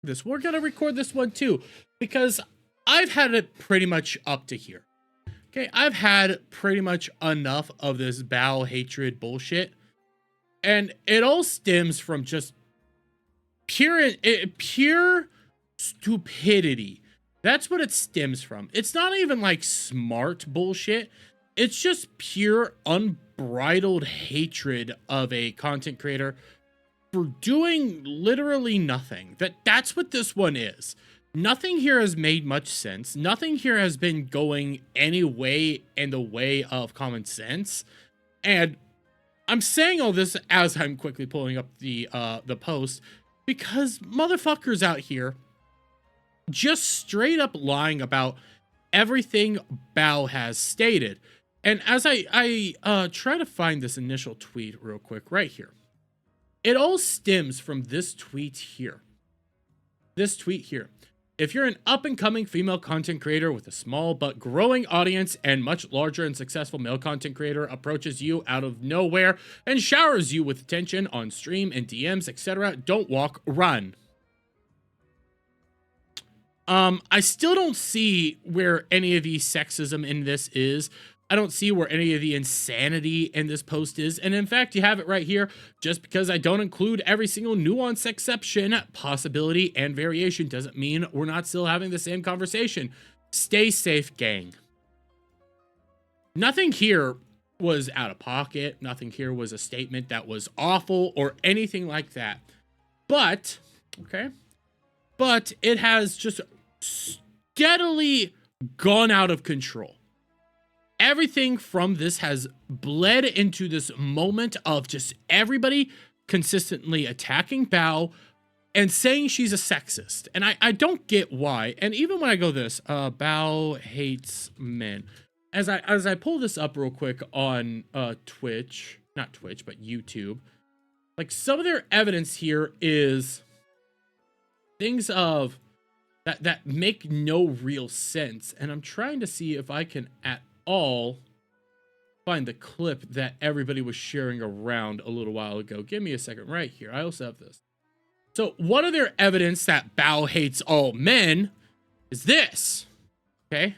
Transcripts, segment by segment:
this. We're gonna record this one too, because I've had it pretty much up to here. Okay, I've had pretty much enough of this Bao hatred bullshit, and it all stems from just pure stupidity. That's what it stems from. It's not even like smart bullshit. It's just pure unbridled hatred of a content creator for doing literally nothing. That's what this one is. Nothing here has made much sense. Nothing here has been going any way in the way of common sense. And I'm saying all this as I'm quickly pulling up the post, because motherfuckers out here just straight up lying about everything Bao has stated. And as I try to find this initial tweet real quick right here, it all stems from this tweet here. This tweet here. If you're an up-and-coming female content creator with a small but growing audience and much larger and successful male content creator approaches you out of nowhere and showers you with attention on stream and DMs, etc., don't walk, run. I still don't see where any of the sexism in this is. I don't see where any of the insanity in this post is. And in fact, you have it right here. Just because I don't include every single nuance, exception, possibility, and variation doesn't mean we're not still having the same conversation. Stay safe, gang. Nothing here was out of pocket. Nothing here was a statement that was awful or anything like that. But, okay, but it has just steadily gone out of control. Everything from this has bled into this moment of just everybody consistently attacking Bao and saying she's a sexist. And I don't get why. And even when I go this, Bao hates men. As I pull this up real quick on Twitch, not Twitch, but YouTube, like some of their evidence here is things of that make no real sense. And I'm trying to see if I can at all find the clip that everybody was sharing around a little while ago. Give me a second right here. I also have this. So one of their evidence that Bao hates all men is this, okay?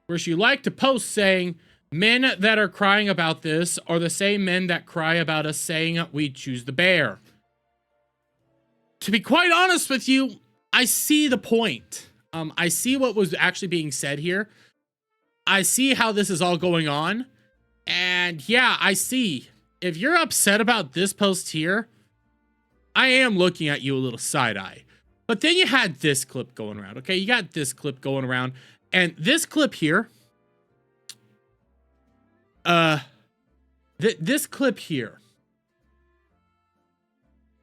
Where she liked to post saying, men that are crying about this are the same men that cry about us saying we choose the bear. To be quite honest with you, I see the point. I see what was actually being said here. I see how this is all going on. And yeah, I see. If you're upset about this post here, I am looking at you a little side-eye. But then you had this clip going around, okay? You got this clip going around. And this clip here, this clip here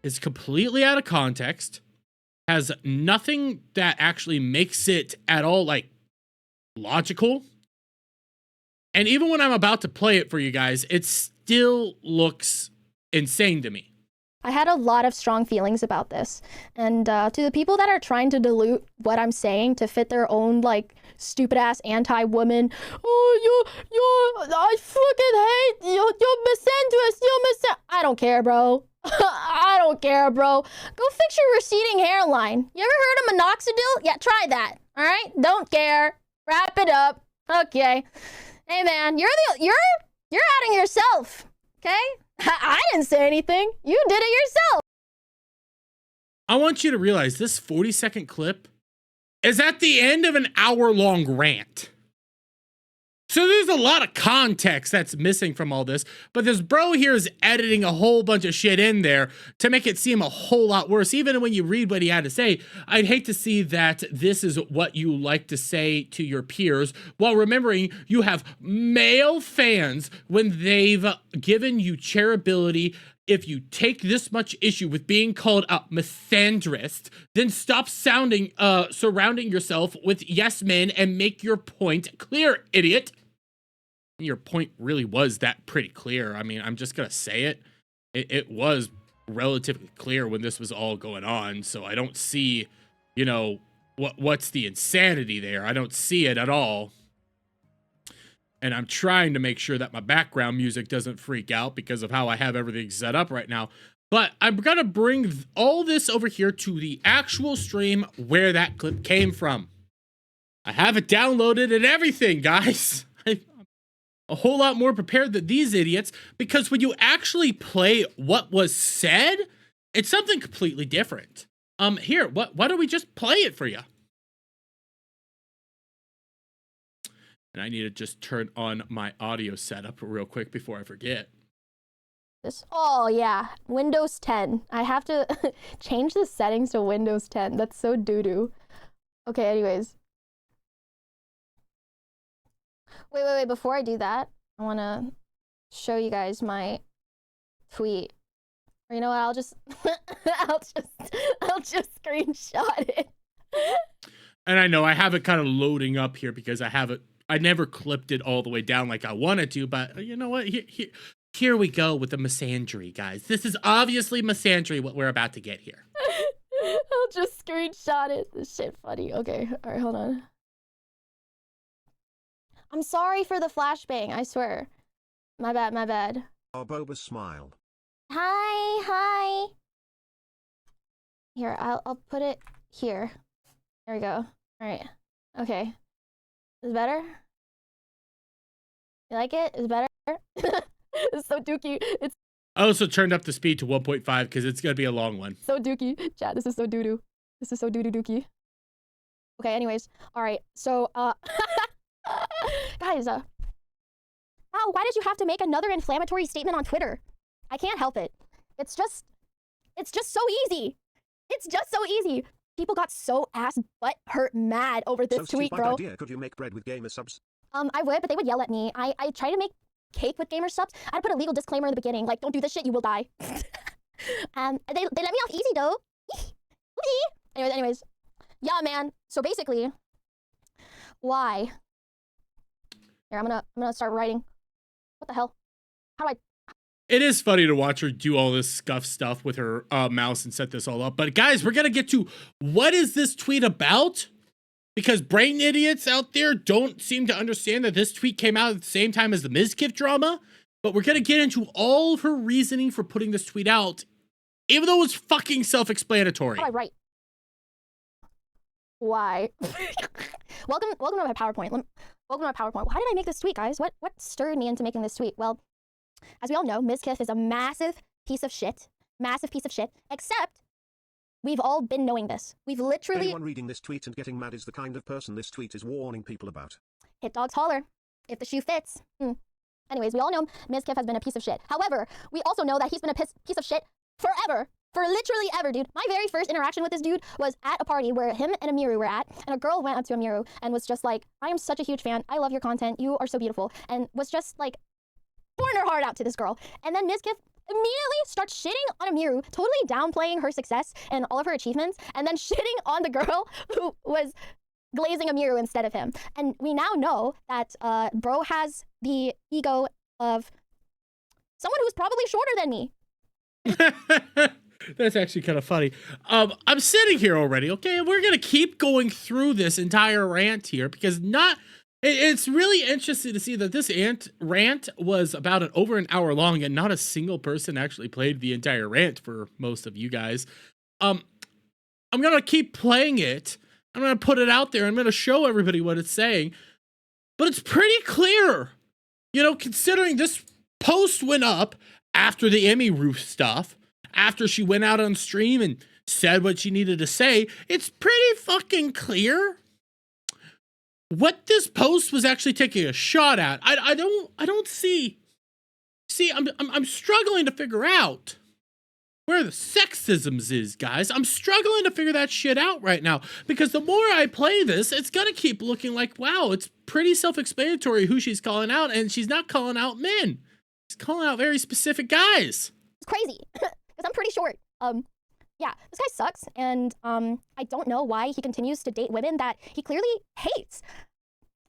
is completely out of context, has nothing that actually makes it at all, like, logical. And even when I'm about to play it for you guys, it still looks insane to me. I had a lot of strong feelings about this. And to the people that are trying to dilute what I'm saying to fit their own, like, stupid-ass anti-woman, I fucking hate you, you're misogynistic, I don't care, bro. I don't care, bro. Go fix your receding hairline. You ever heard of minoxidil? Yeah, try that, all right? Don't care. Wrap it up. Okay. Hey, man, you're outing yourself, okay? I didn't say anything. You did it yourself. I want you to realize this 40-second clip is at the end of an hour-long rant. So there's a lot of context that's missing from all this, but this bro here is editing a whole bunch of shit in there to make it seem a whole lot worse. Even when you read what he had to say, I'd hate to see that this is what you like to say to your peers, while remembering you have male fans when they've given you charitability. If you take this much issue with being called a misandrist, then stop surrounding yourself with yes men and make your point clear, idiot. Your point really was that pretty clear. I mean, I'm just gonna say it. It was relatively clear when this was all going on, so I don't see, you know, what's the insanity there. I don't see it at all. And I'm trying to make sure that my background music doesn't freak out because of how I have everything set up right now. But I'm gonna bring all this over here to the actual stream where that clip came from. I have it downloaded and everything, guys. I'm a whole lot more prepared than these idiots, because when you actually play what was said, it's something completely different. Here, why don't we just play it for you? And I need to just turn on my audio setup real quick before I forget. Oh yeah, Windows 10. I have to change the settings to Windows 10. That's so doo-doo. Okay, anyways. Wait, before I do that, I want to show you guys my tweet. Or you know what, I'll just I'll just screenshot it. And I know I have it kind of loading up here because I never clipped it all the way down like I wanted to, but you know what? Here we go with the misandry, guys. This is obviously misandry, what we're about to get here. I'll just screenshot it. This shit funny. Okay, all right, hold on. I'm sorry for the flashbang, I swear. My bad. Our Boba smiled. Hi. Here, I'll put it here. There we go. All right. Okay. Is it better? You like it? Is it better? It's so dookie. It's I also turned up the speed to 1.5 because it's gonna be a long one. so dookie. Chat, this is so doo-doo. This is so doo-doo dookie. Okay, anyways. All right. So, guys, why did you have to make another inflammatory statement on Twitter? I can't help it. It's just so easy. It's just so easy. People got so ass butt hurt mad over this tweet, bro. Idea. Could you make bread with gamer subs? I would, but they would yell at me. I try to make cake with gamer subs. I'd put a legal disclaimer in the beginning, like, don't do this shit, you will die. They let me off easy though. anyways. Yeah, man. So basically, why? Here, I'm gonna start writing. What the hell? How do I? It is funny to watch her do all this scuff stuff with her mouse and set this all up. But guys, we're gonna get to what is this tweet about? Because brain idiots out there don't seem to understand that this tweet came out at the same time as the Mizkif drama. But we're gonna get into all of her reasoning for putting this tweet out, even though it's fucking self-explanatory. How do I write? Why? welcome to my PowerPoint. Welcome to my PowerPoint. Why did I make this tweet, guys? What stirred me into making this tweet? Well, as we all know, Mizkif is a massive piece of shit. Except, we've all been knowing this. We've literally... Anyone reading this tweet and getting mad is the kind of person this tweet is warning people about. Hit dogs holler. If the shoe fits. Anyways, we all know Mizkif has been a piece of shit. However, we also know that he's been a piece of shit forever. For literally ever, dude. My very first interaction with this dude was at a party where him and Amiru were at, and a girl went up to Amiru and was just like, I am such a huge fan. I love your content. You are so beautiful. And was just like, pouring her heart out to this girl. And then Mizkif immediately starts shitting on Amiru, totally downplaying her success and all of her achievements, and then shitting on the girl who was glazing Amiru instead of him. And we now know that bro has the ego of someone who's probably shorter than me. That's actually kind of funny. I'm sitting here already, okay? And we're going to keep going through this entire rant here because it's really interesting to see that this rant was about over an hour long and not a single person actually played the entire rant for most of you guys. I'm going to keep playing it. I'm going to put it out there. I'm going to show everybody what it's saying. But it's pretty clear, you know, considering this post went up after the Emmy roof stuff, after she went out on stream and said what she needed to say, it's pretty fucking clear what this post was actually taking a shot at. I don't see. I'm struggling to figure out where the sexisms is, guys. I'm struggling to figure that shit out right now because the more I play this, it's gonna keep looking like, wow, it's pretty self-explanatory who she's calling out, and she's not calling out men. She's calling out very specific guys. It's crazy. I'm pretty short. Yeah, this guy sucks, and I don't know why he continues to date women that he clearly hates.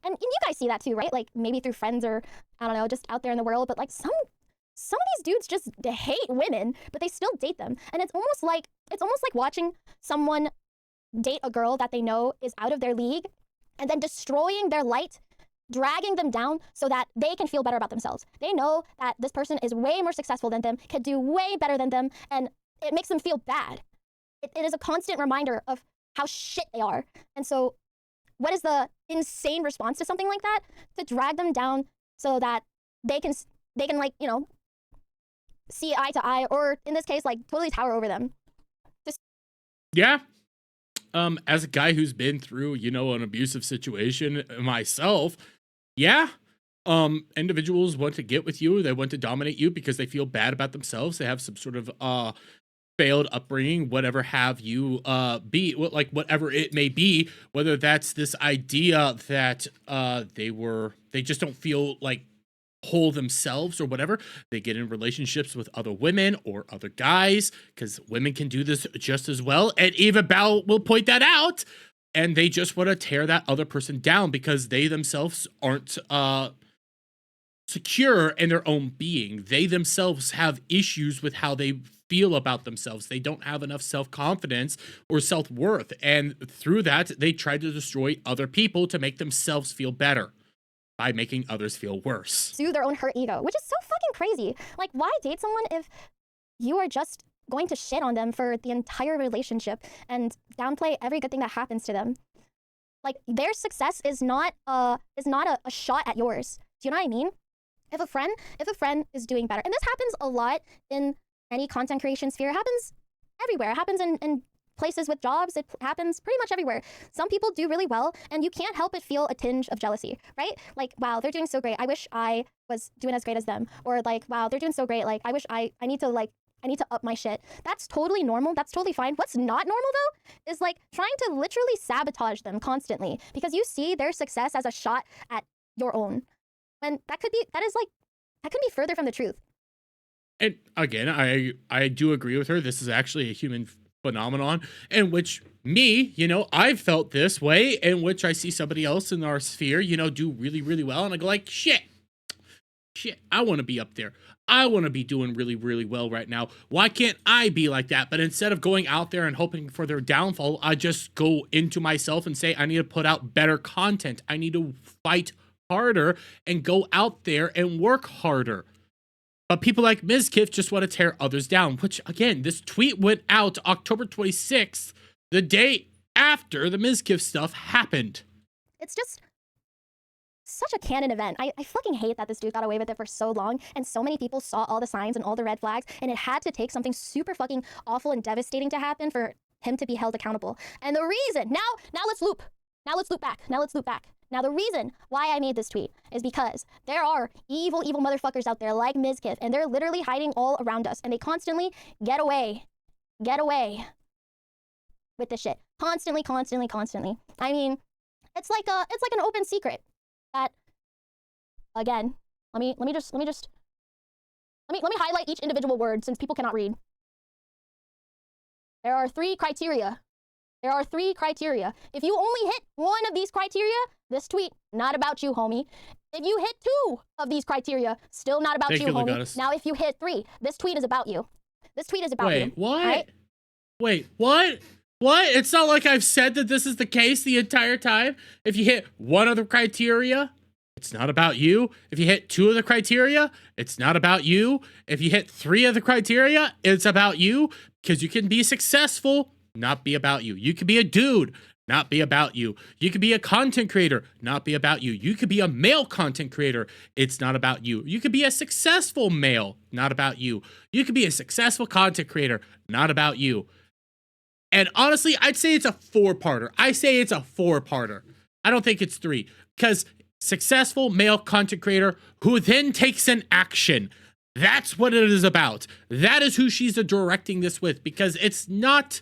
And you guys see that too, right? Like maybe through friends or I don't know, just out there in the world. But like some of these dudes just hate women, but they still date them. And it's almost like watching someone date a girl that they know is out of their league, and then destroying their light dragging them down so that they can feel better about themselves. They know that this person is way more successful than them, can do way better than them, and it makes them feel bad. It is a constant reminder of how shit they are. And so what is the insane response to something like that? To drag them down so that they can like, you know, see eye to eye, or in this case, like totally tower over them. Yeah. As a guy who's been through, you know, an abusive situation myself, yeah. Individuals want to get with you. They want to dominate you because they feel bad about themselves. They have some sort of failed upbringing, whatever have you be, like whatever it may be, whether that's this idea that they just don't feel like whole themselves or whatever. They get in relationships with other women or other guys, because women can do this just as well, and Eva Bell will point that out, and they just want to tear that other person down because they themselves aren't secure in their own being. They themselves have issues with how they feel about themselves. They don't have enough self-confidence or self-worth, and through that they try to destroy other people to make themselves feel better by making others feel worse. Soothe their own hurt ego, which is so fucking crazy. Like, why date someone if you are just going to shit on them for the entire relationship and downplay every good thing that happens to them? Like, their success is not a shot at yours. Do you know what I mean? If a friend is doing better, and this happens a lot in any content creation sphere, it happens everywhere. It happens in places with jobs. It happens pretty much everywhere. Some people do really well, and you can't help but feel a tinge of jealousy, right? Like, wow, they're doing so great. I wish I was doing as great as them. Or like, wow, they're doing so great. Like, I wish I need to up my shit. That's totally normal. That's totally fine. What's not normal though is like trying to literally sabotage them constantly because you see their success as a shot at your own. And that could be further from the truth. And again, I do agree with her. This is actually a human phenomenon in which me, you know, I've felt this way, in which I see somebody else in our sphere, you know, do really, really well, and I go like, shit, I want to be up there. I want to be doing really, really well right now. Why can't I be like that? But instead of going out there and hoping for their downfall, I just go into myself and say, I need to put out better content. I need to fight harder and go out there and work harder. But people like Ms. Kiff just want to tear others down, which, again, this tweet went out October 26th, the day after the Ms. Kiff stuff happened. It's just such a canon event. I fucking hate that this dude got away with it for so long, and so many people saw all the signs and all the red flags, and it had to take something super fucking awful and devastating to happen for him to be held accountable. And the reason, now let's loop back. Now, the reason why I made this tweet is because there are evil motherfuckers out there like Ms. Kiff, and they're literally hiding all around us, and they constantly get away with this shit. Constantly. I mean, it's like an open secret that, again, let me highlight each individual word since people cannot read. There are three criteria. If you only hit one of these criteria, this tweet, not about you, homie. If you hit two of these criteria, still not about you, homie. Now, if you hit three, this tweet is about you. Wait, what? Right? Wait, what? What? It's not like I've said that this is the case the entire time. If you hit one of the criteria, it's not about you. If you hit two of the criteria, it's not about you. If you hit three of the criteria, it's about you, because you can be successful, not be about you. You could be a dude, not be about you. You could be a content creator, not be about you. You could be a male content creator. It's not about you. You could be a successful male, not about you. You could be a successful content creator, not about you. And honestly, I'd say it's a four-parter. I don't think it's three, because successful male content creator who then takes an action. That's what it is about. That is who she's directing this with, because it's not,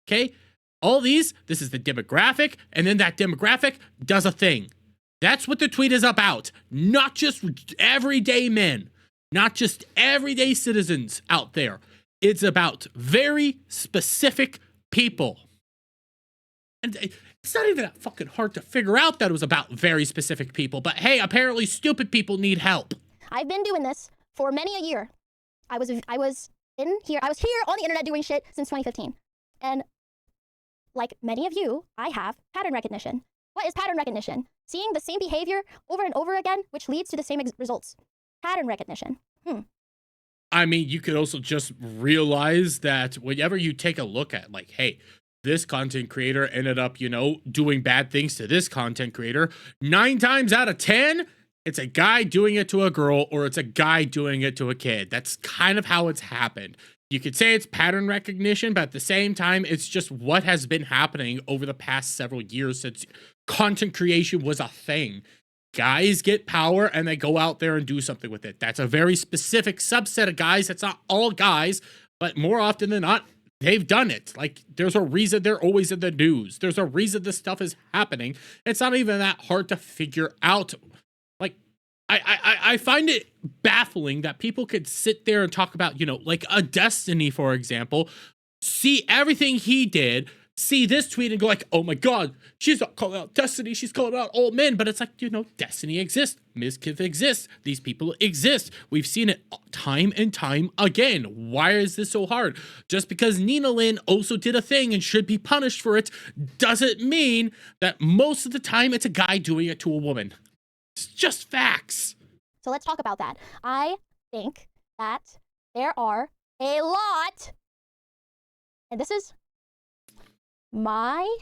okay? All these, this is the demographic, and then that demographic does a thing. That's what the tweet is about. Not just everyday men, not just everyday citizens out there. It's about very specific people. And it's not even that fucking hard to figure out that it was about very specific people, but hey, apparently stupid people need help. I've been doing this for many a year. I was here on the internet doing shit since 2015. And like many of you, I have pattern recognition. What is pattern recognition? seeing the same behavior over and over again, which leads to the same results. Pattern recognition. I mean, you could also just realize that whenever you take a look at, like, hey, this content creator ended up, doing bad things to this content creator, 9 times out of 10, it's a guy doing it to a girl or it's a guy doing it to a kid. That's kind of how it's happened. You could say it's pattern recognition, but at the same time, it's just what has been happening over the past several years since content creation was a thing. Guys get power and they go out there and do something with it. That's a very specific subset of guys. That's not all guys, but more often than not, they've done it. Like, there's a reason they're always in the news. There's a reason this stuff is happening. It's not even that hard to figure out. Like, I find it baffling that people could sit there and talk about, like a Destiny, for example, see everything he did, see this tweet and go like, oh my God, she's not calling out Destiny, she's calling out all men. But it's like, Destiny exists, Mizkif exists, these people exist. We've seen it time and time again. Why is this so hard? Just because Nina Lynn also did a thing and should be punished for it doesn't mean that most of the time it's a guy doing it to a woman. It's just facts. So let's talk about that. I think that there are a lot, and this is my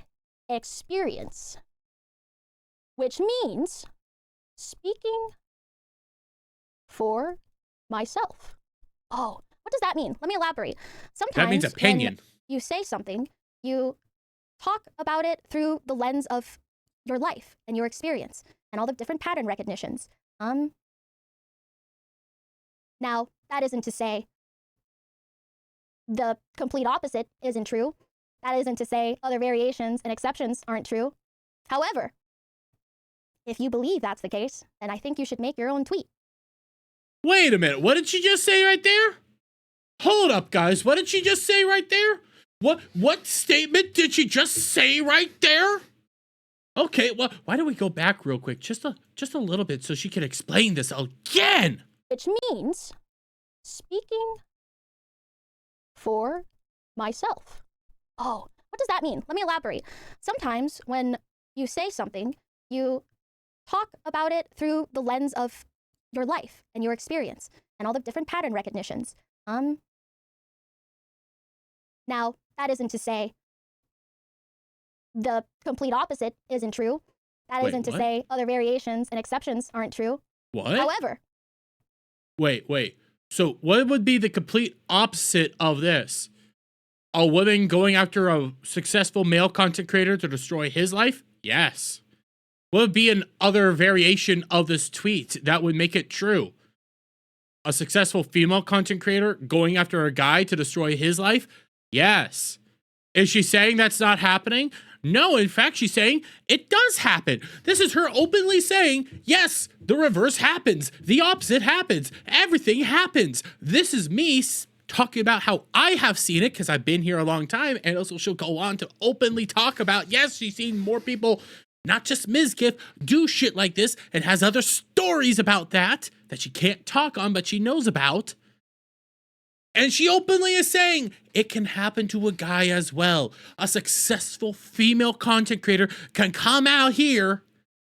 experience, which means speaking for myself. Oh, what does that mean? Let me elaborate. Sometimes that means opinion. When you say something, you talk about it through the lens of your life and your experience and all the different pattern recognitions. Now, that isn't to say the complete opposite isn't true. That isn't to say other variations and exceptions aren't true. However, if you believe that's the case, then I think you should make your own tweet. Wait a minute. What did she just say right there? Hold up, guys. What did she just say right there? What statement did she just say right there? Okay, well, why don't we go back real quick, just a little bit, so she can explain this again? Which means speaking for myself. Oh, what does that mean? Let me elaborate. Sometimes when you say something, you talk about it through the lens of your life and your experience and all the different pattern recognitions. Now, that isn't to say the complete opposite isn't true. That isn't to say other variations and exceptions aren't true. What? However. Wait. So what would be the complete opposite of this? A woman going after a successful male content creator to destroy his life? Yes. What would be an other variation of this tweet that would make it true? A successful female content creator going after a guy to destroy his life? Yes. Is she saying that's not happening? No, in fact, she's saying it does happen. This is her openly saying, yes, the reverse happens. The opposite happens. Everything happens. This is me talking about how I have seen it because I've been here a long time. And also she'll go on to openly talk about, yes, she's seen more people, not just Mizkif, do shit like this and has other stories about that she can't talk on, but she knows about. And she openly is saying it can happen to a guy as well. A successful female content creator can come out here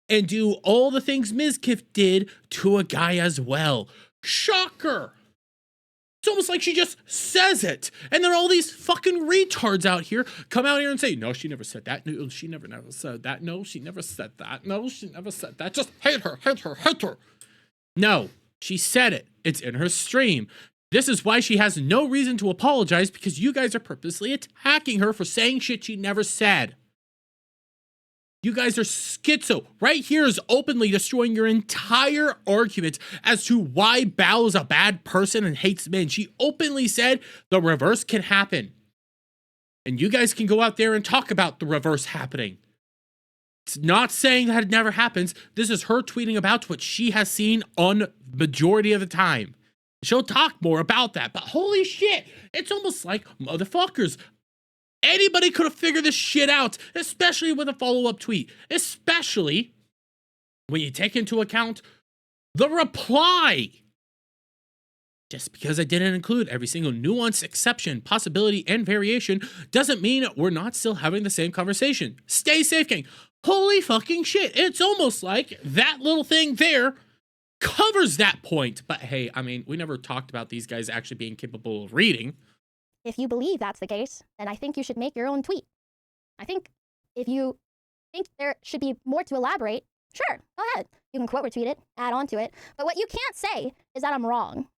and do all the things Mizkif did to a guy as well. Shocker. It's almost like she just says it. And then all these fucking retards out here come out here and say, no, she never said that. No, she never said that. No, she never said that. No, she never said that. Just hate her. No, she said it. It's in her stream. This is why she has no reason to apologize, because you guys are purposely attacking her for saying shit she never said. You guys are schizo. Right here is openly destroying your entire argument as to why Bao is a bad person and hates men. She openly said the reverse can happen. And you guys can go out there and talk about the reverse happening. It's not saying that it never happens. This is her tweeting about what she has seen on majority of the time. She'll talk more about that, but holy shit, it's almost like, motherfuckers, anybody could have figured this shit out, especially with a follow-up tweet, especially when you take into account the reply. Just because I didn't include every single nuance, exception, possibility, and variation doesn't mean we're not still having the same conversation. Stay safe, gang. Holy fucking shit. It's almost like that little thing there covers that point. But hey, I mean, we never talked about these guys actually being capable of reading. If you believe that's the case, then I think you should make your own tweet. I think if you think there should be more to elaborate, sure, go ahead. You can quote retweet it, add on to it. But what you can't say is that I'm wrong.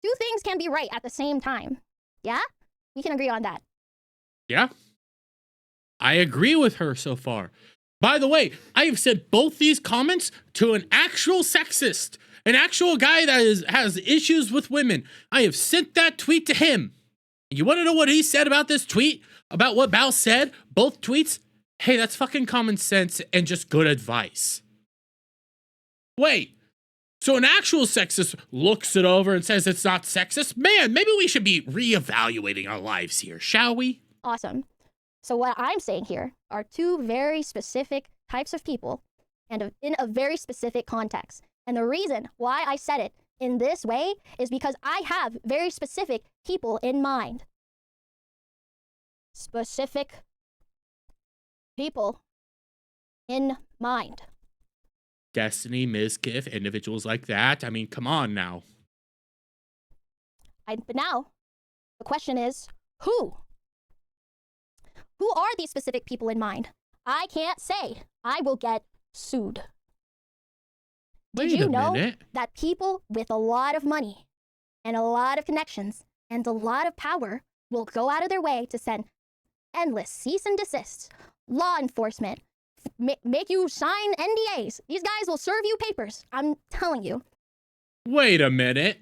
Two things can be right at the same time. Yeah? We can agree on that. Yeah. I agree with her so far. By the way, I have said both these comments to an actual sexist, an actual guy that has issues with women. I have sent that tweet to him. You want to know what he said about this tweet? About what Bao said? Both tweets? Hey, that's fucking common sense and just good advice. Wait. So an actual sexist looks it over and says it's not sexist? Man, maybe we should be reevaluating our lives here, shall we? Awesome. So what I'm saying here are two very specific types of people and in a very specific context. And the reason why I said it in this way is because I have very specific people in mind. Specific people in mind. Destiny, Mizkif, individuals like that. I mean, come on now. But now, the question is, who? Who are these specific people in mind? I can't say. I will get sued. Did you know that people with a lot of money and a lot of connections and a lot of power will go out of their way to send endless cease and desists, law enforcement, make you sign NDAs. These guys will serve you papers. I'm telling you. Wait a minute.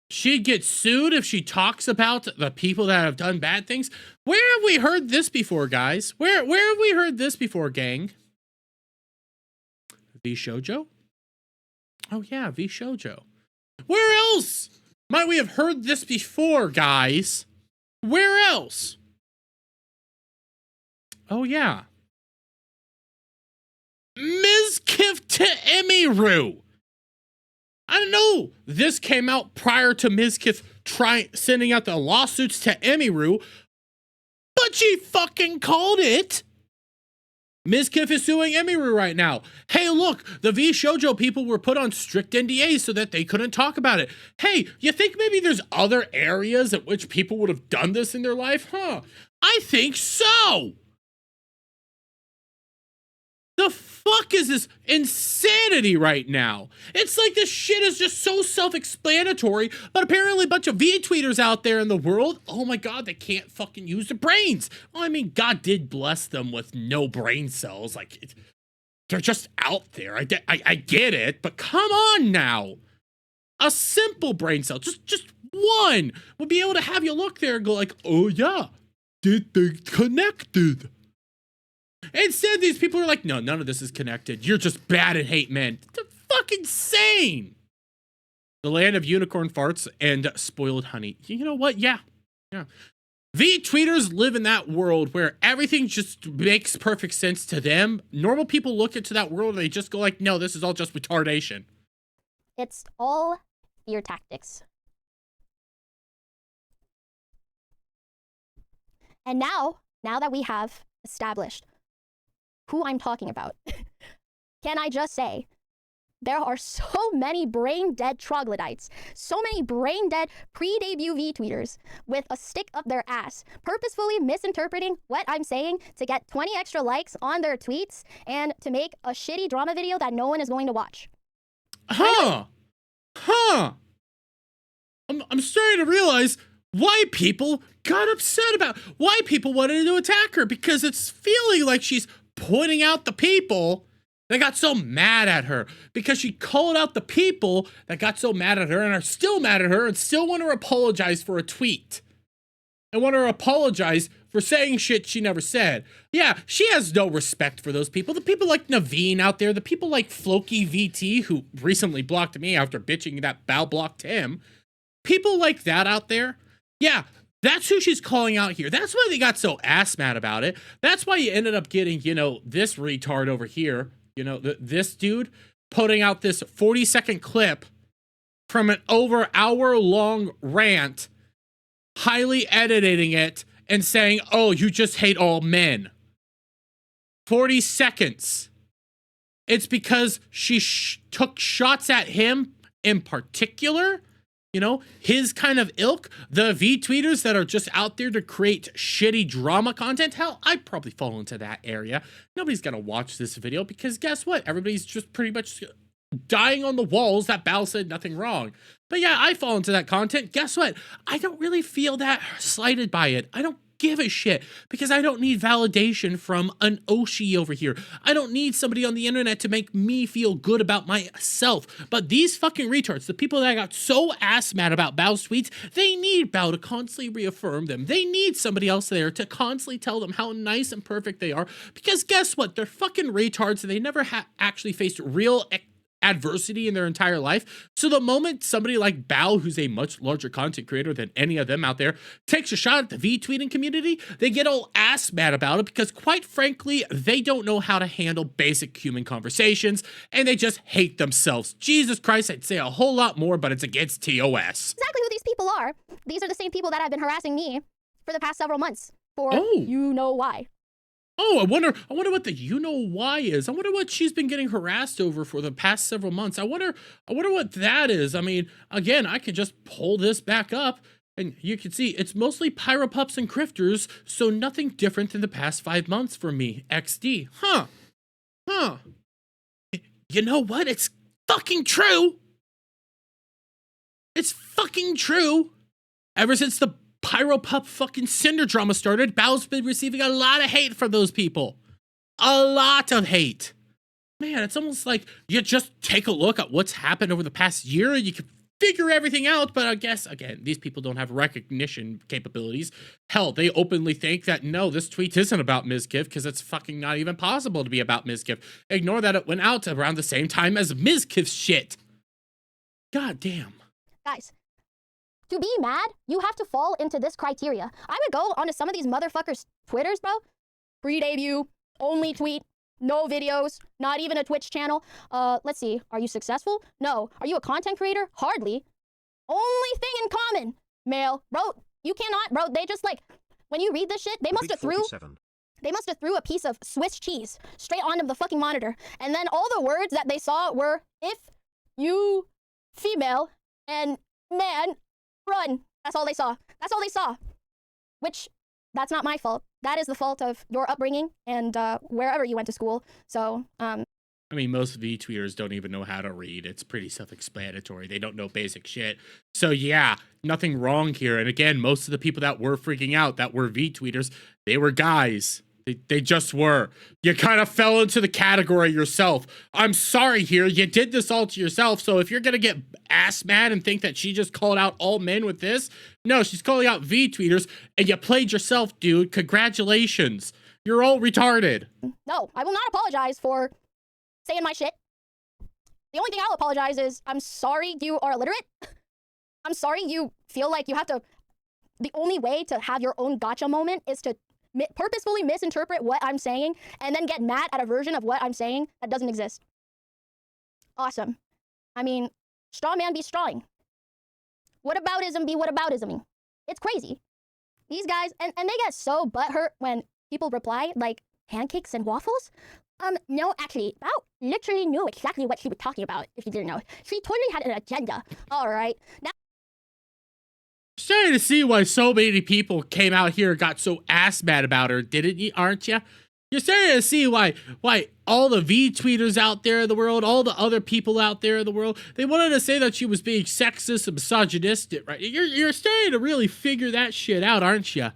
She'd get sued if she talks about the people that have done bad things? Where have we heard this before, guys? Where have we heard this before, gang? V Shoujo? Oh yeah, V Shoujo. Where else might we have heard this before, guys? Where else? Oh yeah. Mizkif to Emiru. I don't know. This came out prior to Mizkif sending out the lawsuits to Emiru, but she fucking called it. Mizkif is suing Emiru right now. Hey, look, the V Shoujo people were put on strict NDAs so that they couldn't talk about it. Hey, you think maybe there's other areas at which people would have done this in their life? Huh? I think so. The fuck is this insanity right now? It's like this shit is just so self-explanatory, but apparently a bunch of V-tweeters out there in the world, oh my god, they can't fucking use their brains. Well, I mean, God did bless them with no brain cells. Like, they're just out there. I get it, but come on now. A simple brain cell, just one, would be able to have you look there and go like, oh yeah, they connected. Instead, these people are like, no, none of this is connected. You're just bad and hate men. They're fucking insane. The land of unicorn farts and spoiled honey. You know what? Yeah. V-tweeters live in that world where everything just makes perfect sense to them. Normal people look into that world and they just go like, no, this is all just retardation. It's all fear tactics. And now that we have established who I'm talking about, can I just say, there are so many brain-dead troglodytes, so many brain-dead pre-debut V-tweeters with a stick up their ass, purposefully misinterpreting what I'm saying to get 20 extra likes on their tweets and to make a shitty drama video that no one is going to watch. I'm starting to realize why people got upset about, why people wanted to attack her, because it's feeling like she's pointing out the people that got so mad at her, because she called out the people that got so mad at her and are still mad at her and still want to apologize for a tweet and want to apologize for saying shit she never said. Yeah, she has no respect for those people. The people like Naveen out there, the people like Floki VT, who recently blocked me after bitching that Bao blocked him. People like that out there. Yeah, that's who she's calling out here. That's why they got so ass mad about it. That's why you ended up getting, this retard over here, this dude putting out this 40-second clip from an over hour-long rant, highly editing it and saying, oh, you just hate all men. 40 seconds. It's because she took shots at him in particular. You know, his kind of ilk, the V-tweeters that are just out there to create shitty drama content. Hell, I'd probably fall into that area. Nobody's gonna watch this video because guess what? Everybody's just pretty much dying on the walls that Bao said nothing wrong. But yeah, I fall into that content. Guess what? I don't really feel that slighted by it. I don't give a shit because I don't need validation from an Oshi over here. I don't need somebody on the internet to make me feel good about myself. But these fucking retards, the people that got so ass mad about Bao's tweets, they need Bao to constantly reaffirm them. They need somebody else there to constantly tell them how nice and perfect they are. Because guess what? They're fucking retards and they never actually faced real adversity in their entire life. So the moment somebody like Bao, who's a much larger content creator than any of them out there, takes a shot at the V-tweeting community, they get all ass mad about it because quite frankly, they don't know how to handle basic human conversations and they just hate themselves. Jesus Christ, I'd say a whole lot more, but it's against TOS. Exactly who these people are. These are the same people that have been harassing me for the past several months for you know why. Oh, I wonder what the you know why is. I wonder what she's been getting harassed over for the past several months. I wonder what that is. I mean, again, I could just pull this back up and you can see it's mostly pyropups and crifters, so nothing different than the past 5 months for me. XD. Huh. You know what? It's fucking true. It's fucking true. Ever since the Pyropup fucking Cinder drama started, Bao's been receiving a lot of hate from those people. A lot of hate. Man, it's almost like you just take a look at what's happened over the past year and you can figure everything out. But I guess, again, these people don't have recognition capabilities. Hell, they openly think that, no, this tweet isn't about Mizkif because it's fucking not even possible to be about Mizkif. Ignore that it went out around the same time as Mizkif's shit. God damn. Guys, to be mad, you have to fall into this criteria. I would go onto some of these motherfuckers' Twitters, bro. Pre-debut, only tweet, no videos, not even a Twitch channel. Let's see. Are you successful? No. Are you a content creator? Hardly. Only thing in common. Male. Bro, you cannot, bro. They just like, when you read this shit, they must have threw a piece of Swiss cheese straight onto the fucking monitor. And then all the words that they saw were, if you female and man, run. That's all they saw. That's all they saw. Which, that's not my fault. That is the fault of your upbringing and wherever you went to school. So, I mean, most V-tweeters don't even know how to read. It's pretty self-explanatory. They don't know basic shit. So yeah, nothing wrong here. And again, most of the people that were freaking out, that were V-tweeters, they were guys. They just were. You kind of fell into the category yourself. I'm sorry here. You did this all to yourself. So if you're going to get ass mad and think that she just called out all men with this, no, she's calling out V-tweeters and you played yourself, dude. Congratulations. You're all retarded. No, I will not apologize for saying my shit. The only thing I'll apologize is I'm sorry you are illiterate. I'm sorry you feel like you have to... The only way to have your own gotcha moment is to purposefully misinterpret what I'm saying and then get mad at a version of what I'm saying that doesn't exist. Awesome. I mean, straw man be strawing. Whataboutism be whataboutisming. It's crazy. These guys, and they get so butthurt when people reply, like, pancakes and waffles? No, actually, Bao literally knew exactly what she was talking about, if you didn't know. She totally had an agenda. All right. Now, starting to see why so many people came out here and got so ass mad about her, didn't you? Aren't you? You're starting to see why all the V-tweeters out there in the world, all the other people out there in the world, they wanted to say that she was being sexist and misogynistic, right? You're starting to really figure that shit out, aren't you?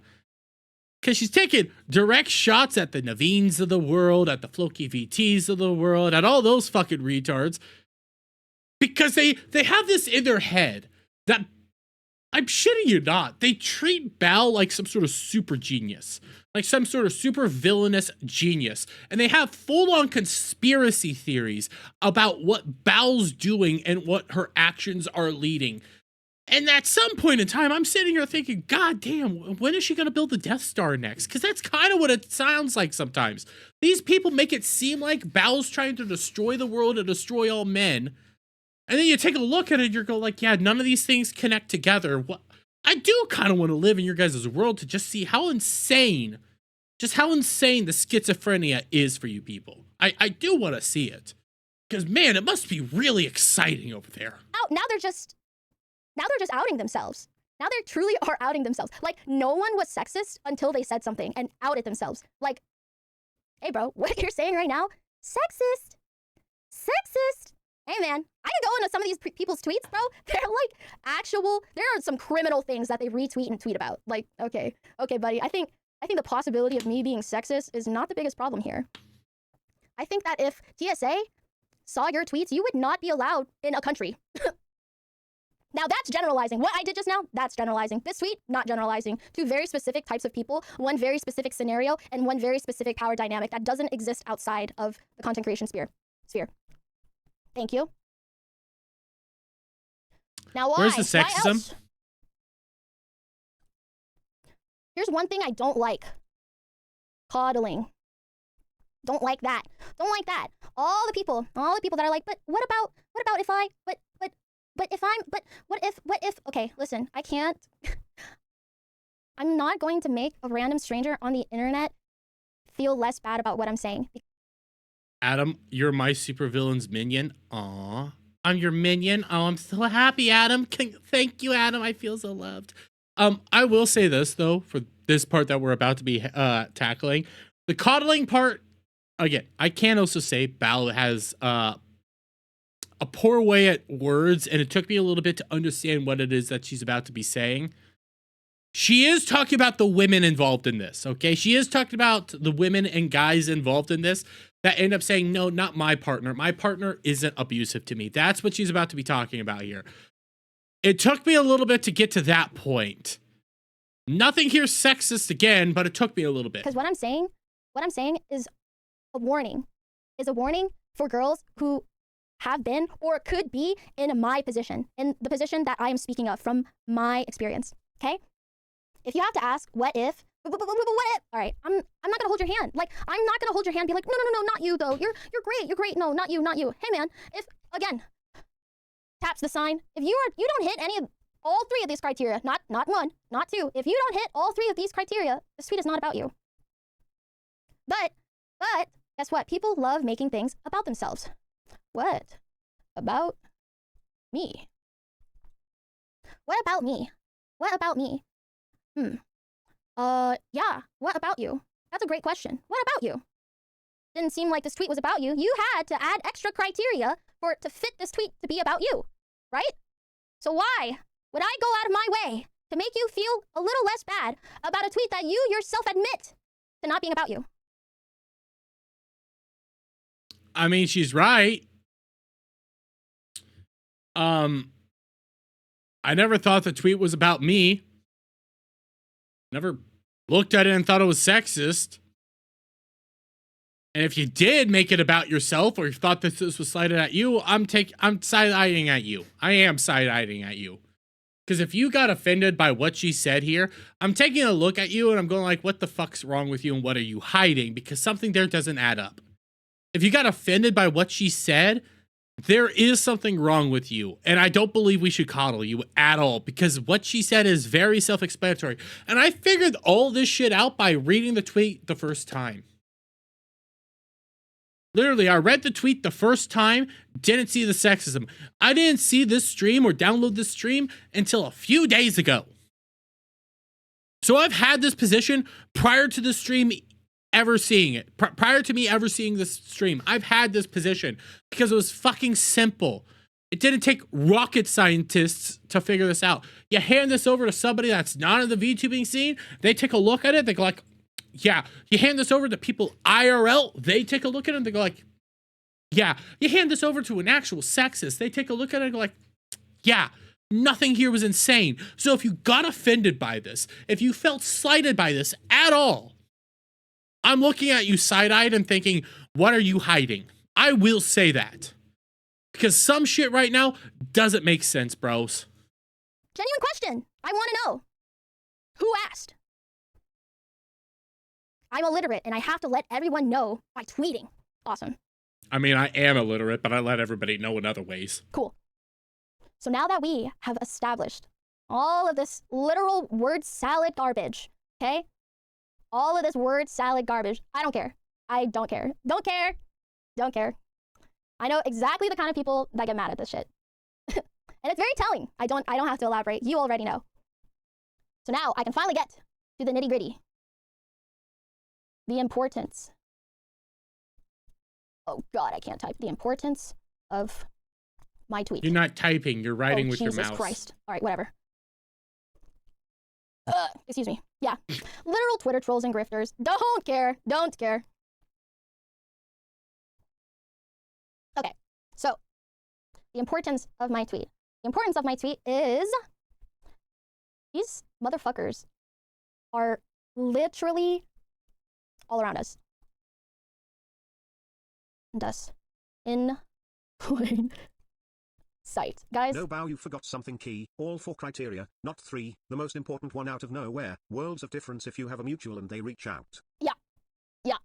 Because she's taking direct shots at the Naveens of the world, at the Floki VTs of the world, at all those fucking retards. Because they have this in their head that, I'm shitting you not, they treat Bao like some sort of super genius. Like some sort of super villainous genius. And they have full-on conspiracy theories about what Bao's doing and what her actions are leading. And at some point in time, I'm sitting here thinking, God damn, when is she going to build the Death Star next? Because that's kind of what it sounds like sometimes. These people make it seem like Bao's trying to destroy the world and destroy all men. And then you take a look at it and you're going like, yeah, none of these things connect together. What? I do kind of want to live in your guys' world to just see how insane just how insane the schizophrenia is for you people. I do want to see it. Because, man, it must be really exciting over there. Now they're just outing themselves. Now they truly are outing themselves. Like, no one was sexist until they said something and outed themselves. Like, hey, bro, what you're saying right now, sexist. Sexist. Hey, man, I can go into some of these people's tweets, bro. They're like there are some criminal things that they retweet and tweet about. Like, okay, buddy, I think the possibility of me being sexist is not the biggest problem here. I think that if TSA saw your tweets, you would not be allowed in a country. Now that's generalizing. What I did just now, that's generalizing. This tweet, not generalizing. Two very specific types of people, one very specific scenario, and one very specific power dynamic that doesn't exist outside of the content creation sphere. Thank you. Now why? Where's the sexism? Here's one thing I don't like. Coddling. Don't like that. Don't like that. All the people that are like, but what about if I, but if I'm, but what if, okay, listen, I can't, I'm not going to make a random stranger on the internet feel less bad about what I'm saying. Adam, you're my supervillain's minion. Aw, I'm your minion. Oh, I'm so happy, Adam. Thank you, Adam. I feel so loved. I will say this, though, for this part that we're about to be tackling. The coddling part, again, I can also say Bal has a poor way at words, and it took me a little bit to understand what it is that she's about to be saying. She is talking about the women involved in this, okay? She is talking about the women and guys involved in this that end up saying, no, not my partner. My partner isn't abusive to me. That's what she's about to be talking about here. It took me a little bit to get to that point. Nothing here sexist again, but it took me a little bit. Because what I'm saying is a warning. Is a warning for girls who have been or could be in my position, in the position that I am speaking of from my experience, okay? If you have to ask, what if? What if? All right, I'm not gonna hold your hand. Like, I'm not gonna hold your hand and be like, no, not you though. You're great. No, not you. Hey man, if, again, taps the sign. If you don't hit any of all three of these criteria, not one, not two. If you don't hit all three of these criteria, this tweet is not about you. But guess what? People love making things about themselves. What about me? What about me? Yeah, what about you? That's a great question. What about you? Didn't seem like this tweet was about you. You had to add extra criteria for it to fit this tweet to be about you, right? So why would I go out of my way to make you feel a little less bad about a tweet that you yourself admit to not being about you? I mean, she's right. I never thought the tweet was about me. Never looked at it and thought it was sexist. And if you did make it about yourself, or you thought that this was slighted at you, I'm side-eyeing at you. I am side-eyeing at you. Because if you got offended by what she said here, I'm taking a look at you and I'm going like, what the fuck's wrong with you and what are you hiding? Because something there doesn't add up. If you got offended by what she said, there is something wrong with you. And I don't believe we should coddle you at all, because what she said is very self-explanatory. And I figured all this shit out by reading the tweet the first time. Literally, I read the tweet the first time, didn't see the sexism. I didn't see this stream or download this stream until a few days ago. So I've had this position prior to the stream ever seeing it. Prior to me ever seeing this stream, I've had this position because it was fucking simple. It didn't take rocket scientists to figure this out. You hand this over to somebody that's not in the VTubing scene, they take a look at it, they go like, yeah. You hand this over to people IRL, they take a look at it and they go like, yeah. You hand this over to an actual sexist, they take a look at it and go like, yeah. Nothing here was insane. So if you got offended by this, if you felt slighted by this at all, I'm looking at you side-eyed and thinking, what are you hiding? I will say that. Because some shit right now doesn't make sense, bros. Genuine question. I want to know. Who asked? I'm illiterate and I have to let everyone know by tweeting. Awesome. I mean, I am illiterate, but I let everybody know in other ways. Cool. So now that we have established all of this literal word salad garbage, okay? All of this word salad garbage. I don't care. I don't care. Don't care. Don't care. I know exactly the kind of people that get mad at this shit. And it's very telling. I don't have to elaborate. You already know. So now I can finally get to the nitty-gritty. The importance. Oh God, I can't type. The importance of my tweet. You're not typing, you're writing with Jesus your mouse. Christ. All right, whatever. Excuse me. Yeah. Literal Twitter trolls and grifters. Don't care. Don't care. Okay. So, the importance of my tweet. The importance of my tweet is these motherfuckers are literally all around us. And us. In plain sight. Guys. No, Bow, you forgot something key. All 4 criteria, not 3. The most important one out of nowhere. Worlds of difference if you have a mutual and they reach out. Yeah. Yeah.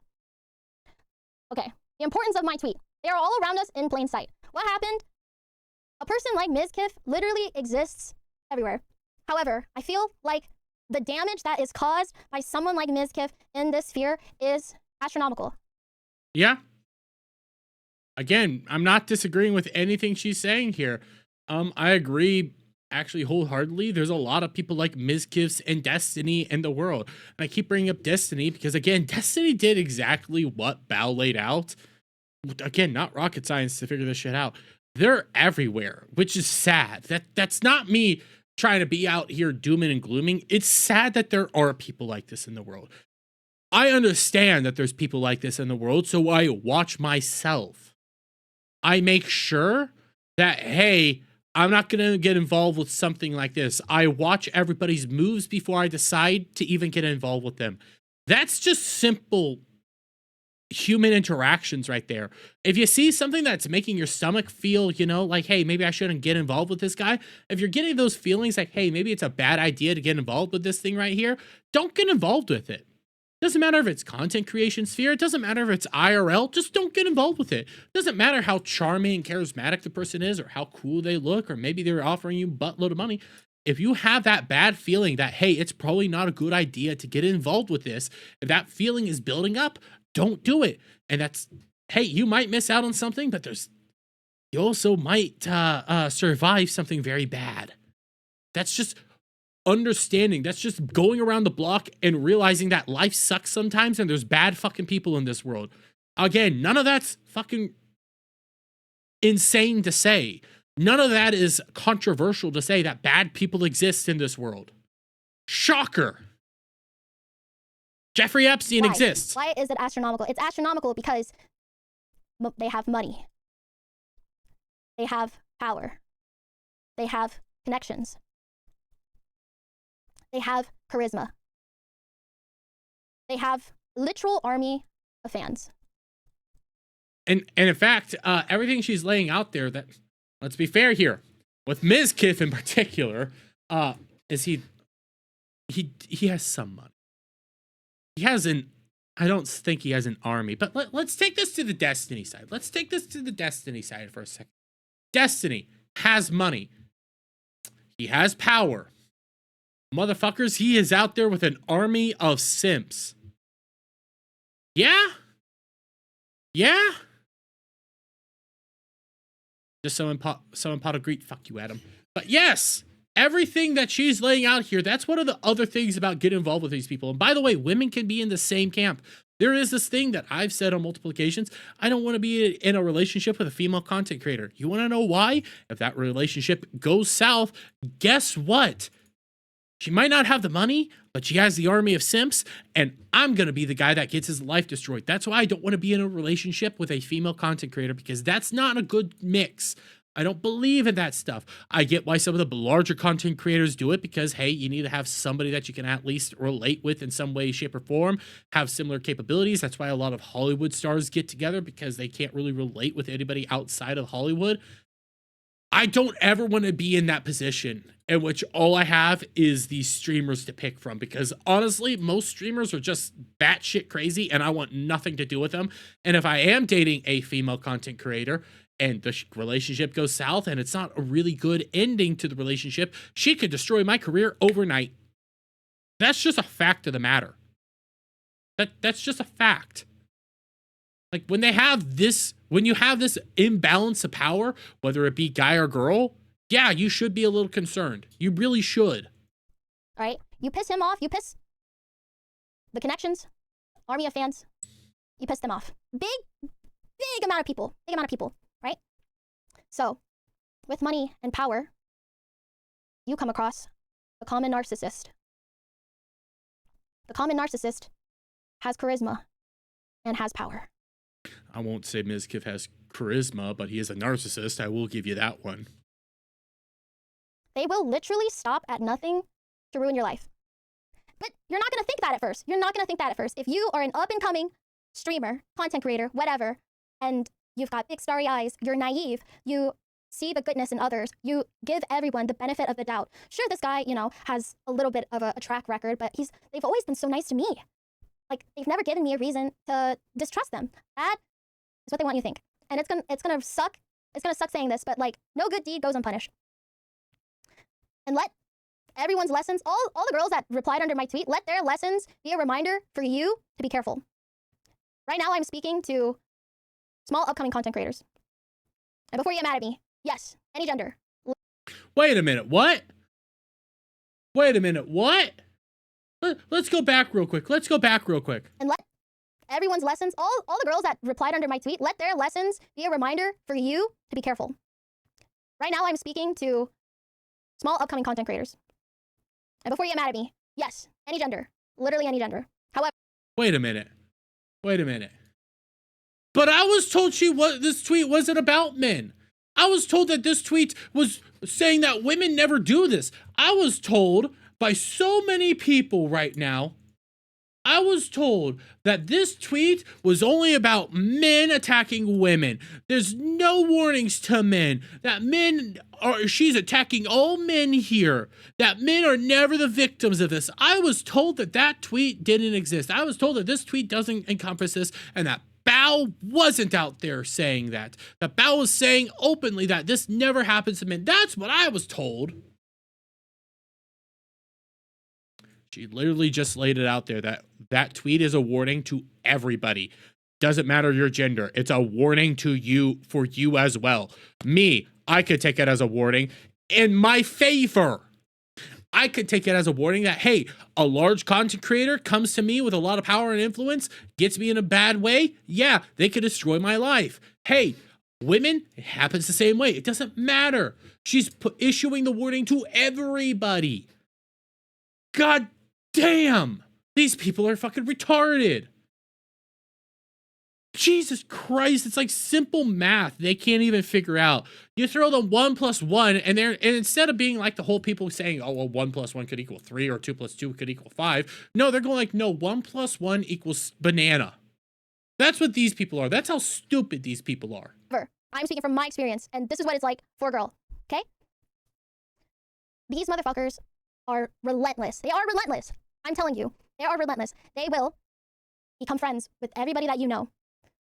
Okay. The importance of my tweet. They are all around us in plain sight. What happened? A person like Ms. Kiff literally exists everywhere. However, I feel like the damage that is caused by someone like Ms. Kiff in this sphere is astronomical. Yeah. Again, I'm not disagreeing with anything she's saying here. I agree actually wholeheartedly. There's a lot of people like Ms. Kiffs and Destiny in the world. And I keep bringing up Destiny because, again, Destiny did exactly what Bao laid out. Again, not rocket science to figure this shit out. They're everywhere, which is sad. That's not me trying to be out here dooming and glooming. It's sad that there are people like this in the world. I understand that there's people like this in the world, so I watch myself. I make sure that, hey, I'm not going to get involved with something like this. I watch everybody's moves before I decide to even get involved with them. That's just simple human interactions right there. If you see something that's making your stomach feel, you know, like, hey, maybe I shouldn't get involved with this guy. If you're getting those feelings like, hey, maybe it's a bad idea to get involved with this thing right here, don't get involved with it. Doesn't matter if it's content creation sphere. It doesn't matter if it's IRL. Just don't get involved with it. Doesn't matter how charming and charismatic the person is or how cool they look or maybe they're offering you a buttload of money. If you have that bad feeling that, hey, it's probably not a good idea to get involved with this, if that feeling is building up, don't do it. And that's, hey, you might miss out on something, but you also might survive something very bad. That's just understanding. That's just going around the block and realizing that life sucks sometimes and there's bad fucking people in this world. Again, none of that's fucking insane to say. None of that is controversial to say that bad people exist in this world. Shocker. Jeffrey Epstein exists. Why is it astronomical? It's astronomical because they have money. They have power. They have connections. They have charisma. They have literal army of fans. And in fact, everything she's laying out there, that, let's be fair here, with Ms. Kiff in particular, is he has some money. He has I don't think he has an army, but let's take this to the Destiny side. Let's take this to the Destiny side for a second. Destiny has money. He has power. Motherfuckers, he is out there with an army of simps. Yeah? Yeah? Just someone pot of greet. Fuck you, Adam. But yes, everything that she's laying out here, that's one of the other things about getting involved with these people. And by the way, women can be in the same camp. There is this thing that I've said on multiple occasions. I don't want to be in a relationship with a female content creator. You want to know why? If that relationship goes south, guess what? She might not have the money, but she has the army of simps, and I'm going to be the guy that gets his life destroyed. That's why I don't want to be in a relationship with a female content creator, because that's not a good mix. I don't believe in that stuff. I get why some of the larger content creators do it because, hey, you need to have somebody that you can at least relate with in some way, shape, or form, have similar capabilities. That's why a lot of Hollywood stars get together, because they can't really relate with anybody outside of Hollywood. I don't ever want to be in that position in which all I have is these streamers to pick from, because honestly, most streamers are just batshit crazy and I want nothing to do with them. And if I am dating a female content creator and the relationship goes south and it's not a really good ending to the relationship, she could destroy my career overnight. That's just a fact of the matter. That's just a fact. Like when they have this, when you have this imbalance of power, whether it be guy or girl, yeah, you should be a little concerned. You really should. All right? You piss him off. You piss the connections, army of fans. You piss them off. Big amount of people. Big amount of people, right? So, with money and power, you come across a common narcissist. The common narcissist has charisma and has power. I won't say Mizkif has charisma, but he is a narcissist. I will give you that one. They will literally stop at nothing to ruin your life. But you're not going to think that at first. You're not going to think that at first. If you are an up-and-coming streamer, content creator, whatever, and you've got big starry eyes, you're naive, you see the goodness in others, you give everyone the benefit of the doubt. Sure, this guy, you know, has a little bit of a track record, but they've always been so nice to me. Like, they've never given me a reason to distrust them. That is what they want you to think. And it's gonna suck. It's gonna suck saying this, but like, no good deed goes unpunished. And let everyone's lessons, all the girls that replied under my tweet, let their lessons be a reminder for you to be careful. Right now, I'm speaking to small upcoming content creators. And before you get mad at me, yes, any gender. Wait a minute, what? Wait a minute, what? Let's go back real quick. And let everyone's lessons, all the girls that replied under my tweet, let their lessons be a reminder for you to be careful. Right now, I'm speaking to small upcoming content creators. And before you get mad at me, yes, any gender. Literally any gender. However. Wait a minute. But I was told this tweet wasn't about men. I was told that this tweet was saying that women never do this. I was told by so many people right now, I was told that this tweet was only about men attacking women. There's no warnings to men. That she's attacking all men here. That men are never the victims of this. I was told that tweet didn't exist. I was told that this tweet doesn't encompass this, and that Bao wasn't out there saying that. That Bao was saying openly that this never happens to men. That's what I was told. She literally just laid it out there that tweet is a warning to everybody. Doesn't matter your gender. It's a warning to you, for you as well. Me, I could take it as a warning in my favor. I could take it as a warning that, hey, a large content creator comes to me with a lot of power and influence, gets me in a bad way. Yeah, they could destroy my life. Hey, women, it happens the same way. It doesn't matter. She's issuing the warning to everybody. God damn, these people are fucking retarded. Jesus Christ, it's like simple math they can't even figure out. You throw them 1 + 1, and instead of being like the whole people saying, oh, well, 1 + 1 could equal 3, or 2 + 2 could equal 5. No, they're going like, no, 1 + 1 equals banana. That's what these people are. That's how stupid these people are. I'm speaking from my experience, and this is what it's like for a girl, okay? These motherfuckers are relentless. They are relentless. I'm telling you, they are relentless. They will become friends with everybody that you know.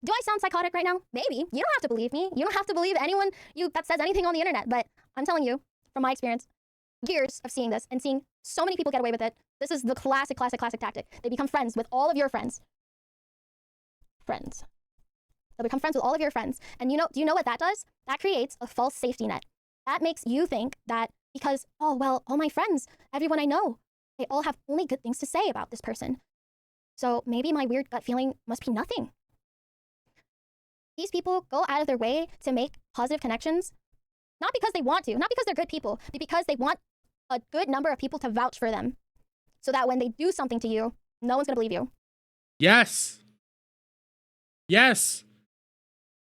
Do I sound psychotic right now? Maybe. You don't have to believe me. You don't have to believe anyone that says anything on the internet. But I'm telling you, from my experience, years of seeing this and seeing so many people get away with it, this is the classic tactic. They become friends with all of your friends. They'll become friends with all of your friends. And do you know what that does? That creates a false safety net. That makes you think that because, oh, well, all my friends, everyone I know, they all have only good things to say about this person. So maybe my weird gut feeling must be nothing. These people go out of their way to make positive connections, not because they want to, not because they're good people, but because they want a good number of people to vouch for them. So that when they do something to you, no one's gonna believe you. Yes.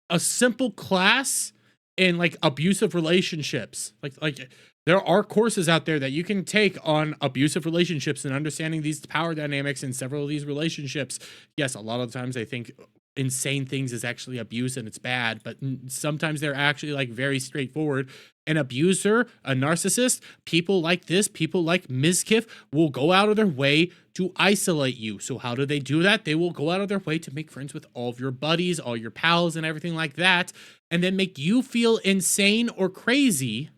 A simple class in like abusive relationships. Like there are courses out there that you can take on abusive relationships and understanding these power dynamics in several of these relationships. Yes, a lot of times I think insane things is actually abuse and it's bad, but sometimes they're actually like very straightforward. An abuser, a narcissist, people like this, people like Mizkif will go out of their way to isolate you. So how do they do that? They will go out of their way to make friends with all of your buddies, all your pals and everything like that, and then make you feel insane or crazy.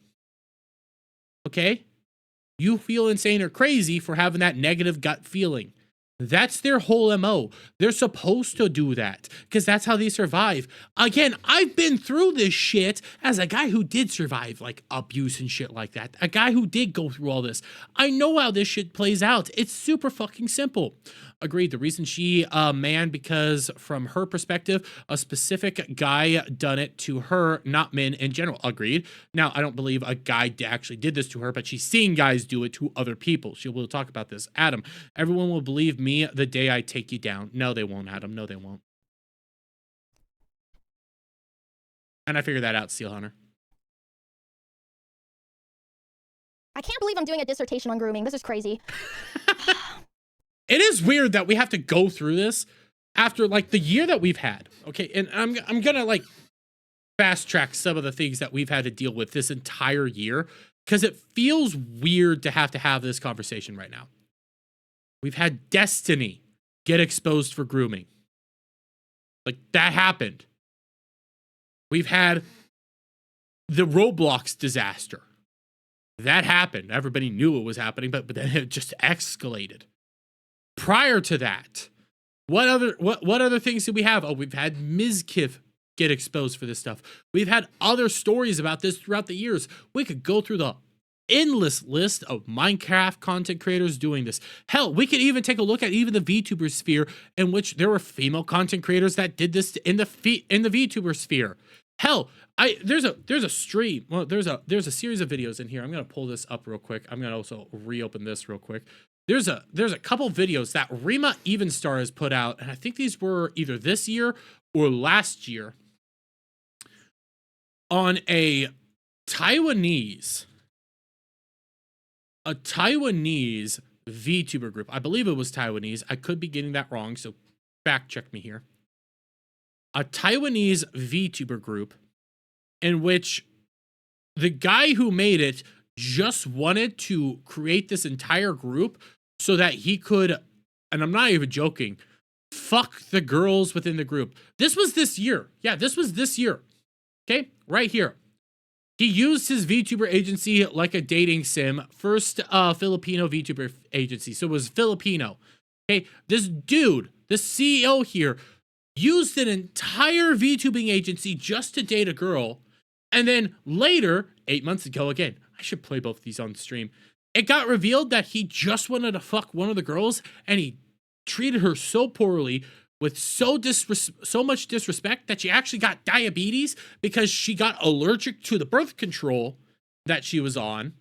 Okay? You feel insane or crazy for having that negative gut feeling. That's their whole MO. They're supposed to do that because that's how they survive. Again, I've been through this shit as a guy who did survive like abuse and shit like that. A guy who did go through all this. I know how this shit plays out. It's super fucking simple. Agreed. The reason she man, because from her perspective, a specific guy done it to her, not men in general. Agreed. Now, I don't believe a guy actually did this to her, but she's seen guys do it to other people. She will talk about this. Adam, everyone will believe me the day I take you down. No, they won't, Adam. No, they won't. And I figured that out, Seal Hunter. I can't believe I'm doing a dissertation on grooming. This is crazy. It is weird that we have to go through this after like the year that we've had. Okay, and I'm gonna like fast track some of the things that we've had to deal with this entire year because it feels weird to have this conversation right now. We've had Destiny get exposed for grooming. Like that happened. We've had the Roblox disaster. That happened. Everybody knew it was happening, but then it just escalated. Prior to that, what other things did we have? Oh, we've had Mizkif get exposed for this stuff. We've had other stories about this throughout the years. We could go through the endless list of Minecraft content creators doing this. Hell, we could even take a look at even the VTuber sphere, in which there were female content creators that did this in the VTuber sphere. Hell, there's a stream. Well, there's a series of videos in here. I'm gonna pull this up real quick. I'm gonna also reopen this real quick. There's a couple videos that Rima Evenstar has put out, and I think these were either this year or last year, on a Taiwanese VTuber group. I believe it was Taiwanese. I could be getting that wrong, so fact check me here. A Taiwanese VTuber group in which the guy who made it just wanted to create this entire group so that he could, and I'm not even joking, fuck the girls within the group. This was this year. Yeah, this was this year. Okay, right here. He used his VTuber agency like a dating sim. First Filipino VTuber agency. So it was Filipino. Okay, this dude, the CEO here, used an entire VTubing agency just to date a girl. And then later, 8 months ago, again, I should play both of these on stream. It got revealed that he just wanted to fuck one of the girls, and he treated her so poorly with so much disrespect that she actually got diabetes because she got allergic to the birth control that she was on.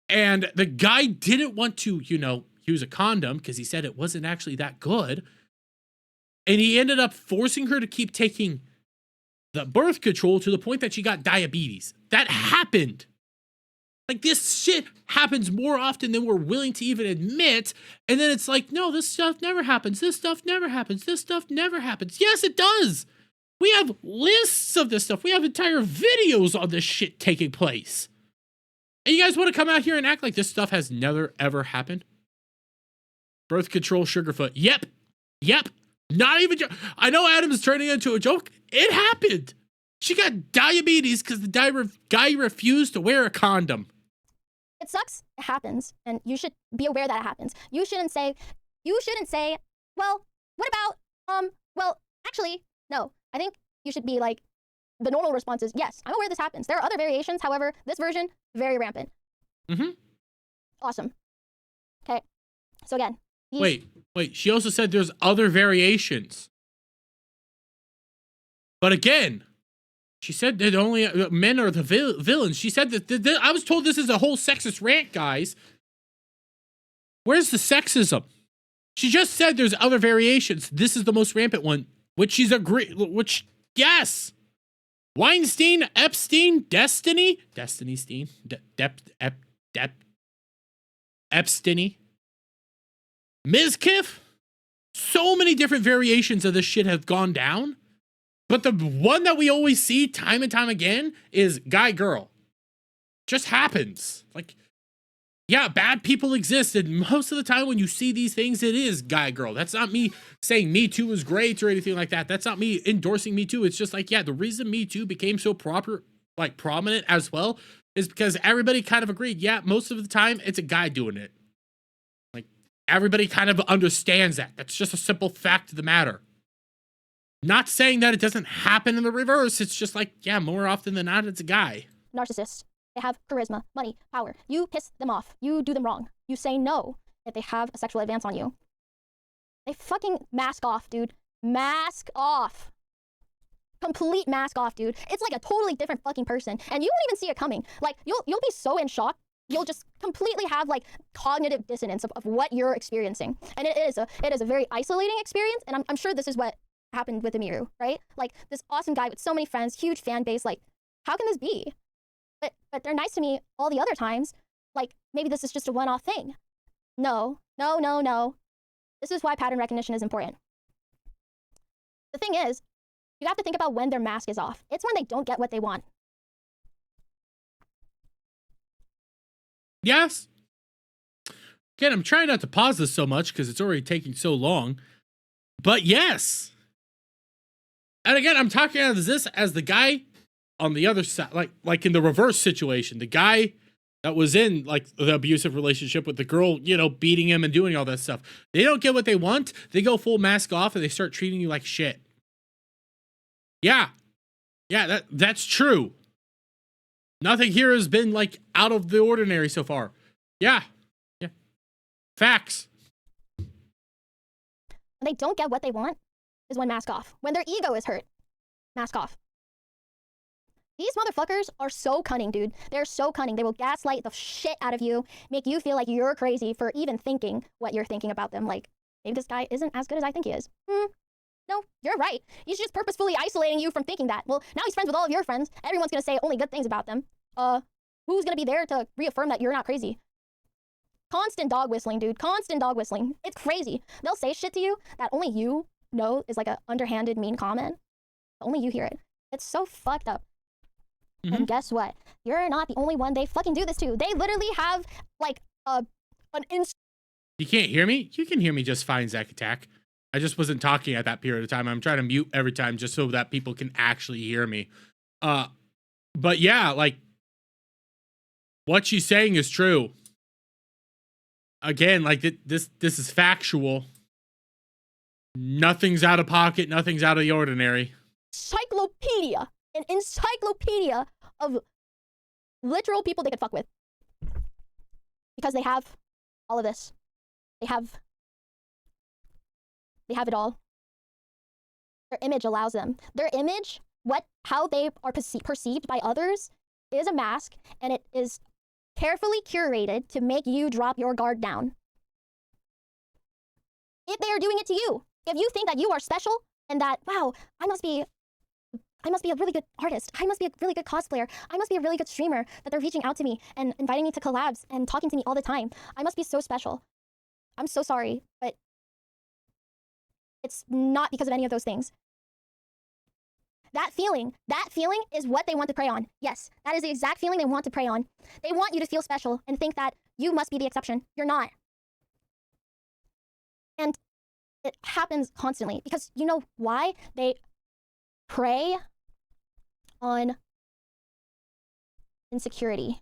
And the guy didn't want to, use a condom because he said it wasn't actually that good. And he ended up forcing her to keep taking the birth control to the point that she got diabetes. That happened. Like, this shit happens more often than we're willing to even admit. And then it's like, no, this stuff never happens. This stuff never happens. This stuff never happens. Yes, it does. We have lists of this stuff. We have entire videos on this shit taking place. And you guys want to come out here and act like this stuff has never, ever happened? Birth control, Sugarfoot. Yep. Not even. I know Adam's turning into a joke. It happened. She got diabetes because the guy refused to wear a condom. It sucks. It happens, and you should be aware that it happens. You shouldn't say, well, what about, well, actually, no. I think you should be like, the normal response is, yes, I'm aware this happens. There are other variations. However, this version, very rampant. Mm-hmm. Awesome. Okay. So again. Wait. She also said there's other variations. But again, she said that only men are the villains. She said that I was told this is a whole sexist rant, guys. Where's the sexism? She just said there's other variations. This is the most rampant one, which she's yes. Weinstein, Epstein, Destiny, Epstein, Mizkif. So many different variations of this shit have gone down. But the one that we always see time and time again is guy-girl. Just happens. Like, yeah, bad people exist. And most of the time when you see these things, it is guy-girl. That's not me saying Me Too is great or anything like that. That's not me endorsing Me Too. It's just like, yeah, the reason Me Too became so prominent as well is because everybody kind of agreed, yeah, most of the time it's a guy doing it. Like, Everybody kind of understands that. That's just a simple fact of the matter. Not saying that it doesn't happen in the reverse. It's just like, yeah, more often than not, it's a guy. Narcissists. They have charisma, money, power. You piss them off. You do them wrong. You say no if they have a sexual advance on you. They fucking mask off, dude. Mask off. Complete mask off, dude. It's like a totally different fucking person. And you won't even see it coming. Like, you'll be so in shock. You'll just completely have like cognitive dissonance of what you're experiencing. And it is a very isolating experience. And I'm sure this is what happened with Amiru, right? Like, this awesome guy with so many friends, huge fan base. Like, how can this be? But they're nice to me all the other times. Like, maybe this is just a one-off thing. No. This is why pattern recognition is important. The thing is, you have to think about when their mask is off. It's when they don't get what they want. Yes. Again, I'm trying not to pause this so much because it's already taking so long. But yes. And again, I'm talking out of this as the guy on the other side, like in the reverse situation, the guy that was in like the abusive relationship with the girl, you know, beating him and doing all that stuff. They don't get what they want. They go full mask off and they start treating you like shit. Yeah, that's true. Nothing here has been like out of the ordinary so far. Yeah. Facts. When they don't get what they want is when mask off. When their ego is hurt, mask off. These motherfuckers are so cunning, dude. They're so cunning. They will gaslight the shit out of you, make you feel like you're crazy for even thinking what you're thinking about them. Like, maybe this guy isn't as good as I think he is. No, you're right. He's just purposefully isolating you from thinking that. Well, now he's friends with all of your friends. Everyone's gonna say only good things about them. Who's gonna be there to reaffirm that you're not crazy? Constant dog whistling, dude. Constant dog whistling. It's crazy. They'll say shit to you that only you know is like a underhanded mean comment. Only you hear it. It's so fucked up. And guess what? You're not the only one they fucking do this to. They literally have like You can't hear me? You can hear me just fine, Zack Attack. I just wasn't talking at that period of time. I'm trying to mute every time just so that people can actually hear me. But yeah, like what she's saying is true. Again, like this is factual. Nothing's out of pocket. Nothing's out of the ordinary. An encyclopedia of literal people they could fuck with. Because they have all of this. They have it all. Their image allows them. Their image, how they are perceived by others is a mask, and it is carefully curated to make you drop your guard down. If they are doing it to you, if you think that you are special and that, wow, I must be a really good artist. I must be a really good cosplayer. I must be a really good streamer that they're reaching out to me and inviting me to collabs and talking to me all the time. I must be so special. I'm so sorry, but it's not because of any of those things. That feeling is what they want to prey on. Yes, that is the exact feeling they want to prey on. They want you to feel special and think that you must be the exception. You're not. And it happens constantly because you know why? They prey on insecurity.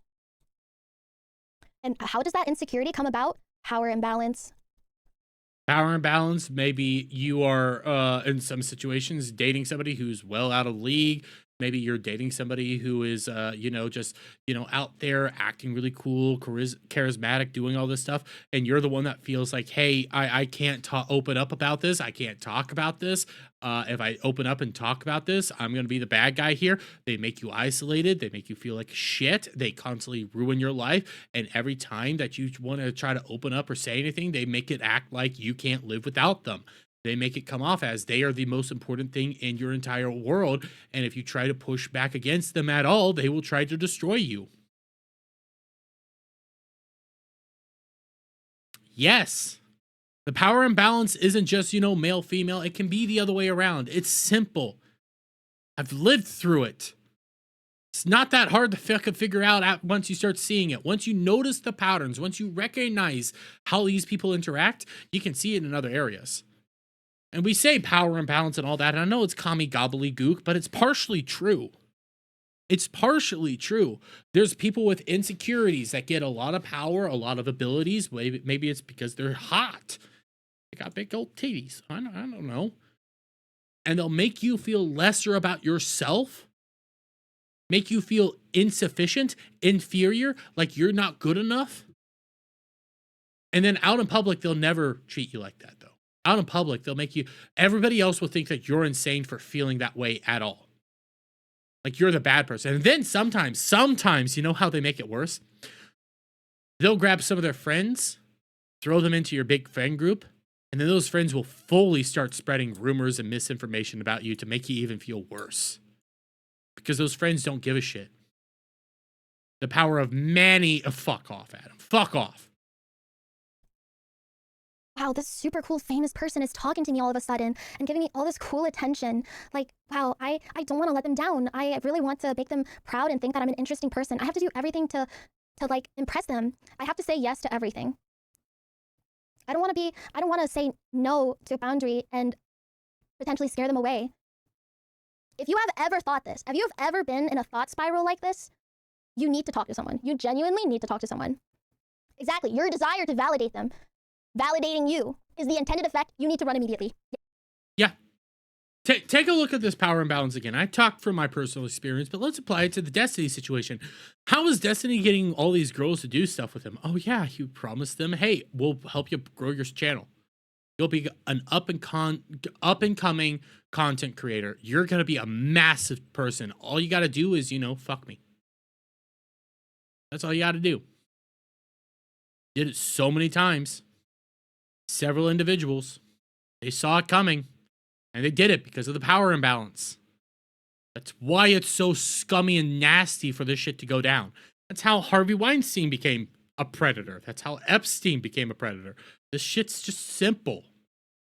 And how does that insecurity come about? Power imbalance. Power imbalance. Maybe you are in some situations dating somebody who's well out of league. Maybe you're dating somebody who is, just, out there acting really cool, charismatic, doing all this stuff. And you're the one that feels like, hey, I can't open up about this. I can't talk about this. If I open up and talk about this, I'm going to be the bad guy here. They make you isolated. They make you feel like shit. They constantly ruin your life. And every time that you want to try to open up or say anything, they make it act like you can't live without them. They make it come off as they are the most important thing in your entire world. And if you try to push back against them at all, they will try to destroy you. Yes. The power imbalance isn't just, male, female. It can be the other way around. It's simple. I've lived through it. It's not that hard to figure out once you start seeing it. Once you notice the patterns, once you recognize how these people interact, you can see it in other areas. And we say power imbalance and all that, and I know it's commie gobbledygook, but it's partially true. It's partially true. There's people with insecurities that get a lot of power, a lot of abilities. Maybe it's because they're hot. They got big old titties. I don't know. And they'll make you feel lesser about yourself, make you feel insufficient, inferior, like you're not good enough. And then out in public, they'll never treat you like that, though. Out in public, they'll make you, everybody else will think that you're insane for feeling that way at all. Like you're the bad person. And then sometimes, you know how they make it worse? They'll grab some of their friends, throw them into your big friend group, and then those friends will fully start spreading rumors and misinformation about you to make you even feel worse. Because those friends don't give a shit. The power of fuck off, Adam. Fuck off. Wow, this super cool famous person is talking to me all of a sudden and giving me all this cool attention. Like, wow, I don't want to let them down. I really want to make them proud and think that I'm an interesting person. I have to do everything to like impress them. I have to say yes to everything. I don't want to say no to a boundary and potentially scare them away. If you have ever thought this, if you have ever been in a thought spiral like this, you need to talk to someone. You genuinely need to talk to someone. Exactly, your desire to validate them. Validating you is the intended effect. You need to run immediately. Yeah. Take a look at this power imbalance again. I talked from my personal experience, but let's apply it to the Destiny situation. How is Destiny getting all these girls to do stuff with him? Oh yeah, you promised them, hey, we'll help you grow your channel. You'll be an up and coming content creator. You're gonna be a massive person. All you gotta do is, fuck me. That's all you gotta do. Did it so many times. Several individuals, they saw it coming, and they did it because of the power imbalance. That's why it's so scummy and nasty for this shit to go down. That's how Harvey Weinstein became a predator. That's how Epstein became a predator. This shit's just simple.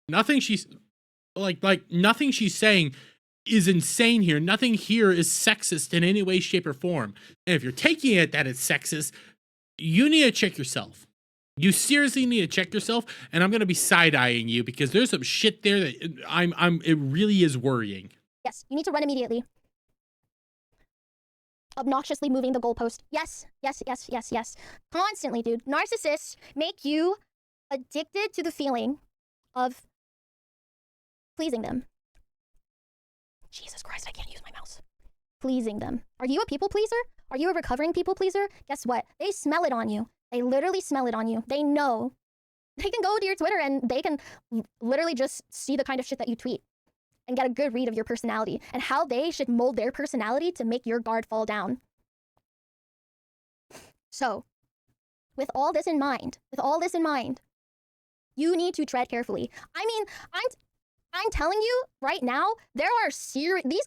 Nothing she's nothing she's saying is insane here. Nothing here is sexist in any way, shape, or form. And if you're taking it that it's sexist, you need to check yourself. You seriously need to check yourself, and I'm gonna be side-eyeing you because there's some shit there that it really is worrying. Yes, you need to run immediately. Obnoxiously moving the goalpost. Yes. Constantly, dude. Narcissists make you addicted to the feeling of pleasing them. Jesus Christ, I can't use my mouse. Pleasing them. Are you a people pleaser? Are you a recovering people pleaser? Guess what? They smell it on you. They literally smell it on you. They know. They can go to your Twitter and they can literally just see the kind of shit that you tweet and get a good read of your personality and how they should mold their personality to make your guard fall down. So, with all this in mind, you need to tread carefully. I mean, I'm telling you right now, there are these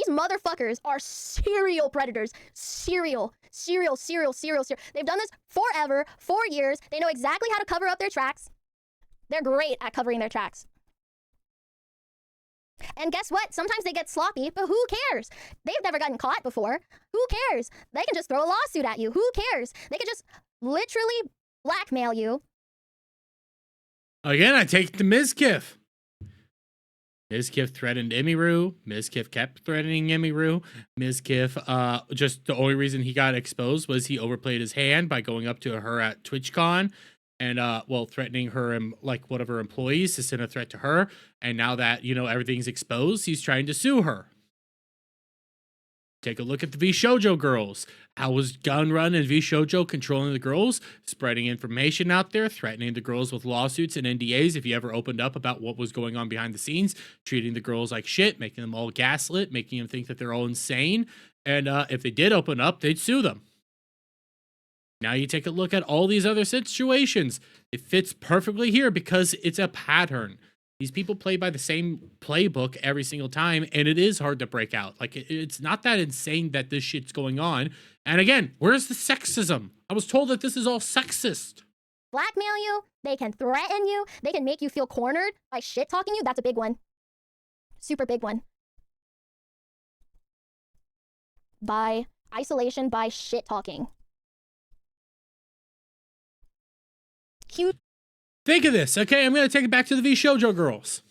motherfuckers are serial predators. Serial. They've done this forever, 4 years. They know exactly how to cover up their tracks. They're great at covering their tracks. And guess what? Sometimes they get sloppy, but who cares? They've never gotten caught before. Who cares? They can just throw a lawsuit at you. Who cares? They can just literally blackmail you. Again, I take the Mizkif. Mizkif threatened Emiru. Mizkif kept threatening Emiru. Mizkif, just the only reason he got exposed was he overplayed his hand by going up to her at TwitchCon and, threatening her and like one of her employees to send a threat to her. And now that, everything's exposed, he's trying to sue her. Take a look at the VShojo girls. How was Gunrun and VShojo controlling the girls, spreading information out there, threatening the girls with lawsuits and NDAs if you ever opened up about what was going on behind the scenes, treating the girls like shit, making them all gaslit, making them think that they're all insane. And if they did open up, they'd sue them. Now you take a look at all these other situations. It fits perfectly here because it's a pattern. These people play by the same playbook every single time, and it is hard to break out. Like, it's not that insane that this shit's going on. And again, where's the sexism? I was told that this is all sexist. Blackmail you, they can threaten you, they can make you feel cornered by shit-talking you. That's a big one. Super big one. By isolation, by shit-talking. Cute. Think of this, okay? I'm going to take it back to the VShojo girls.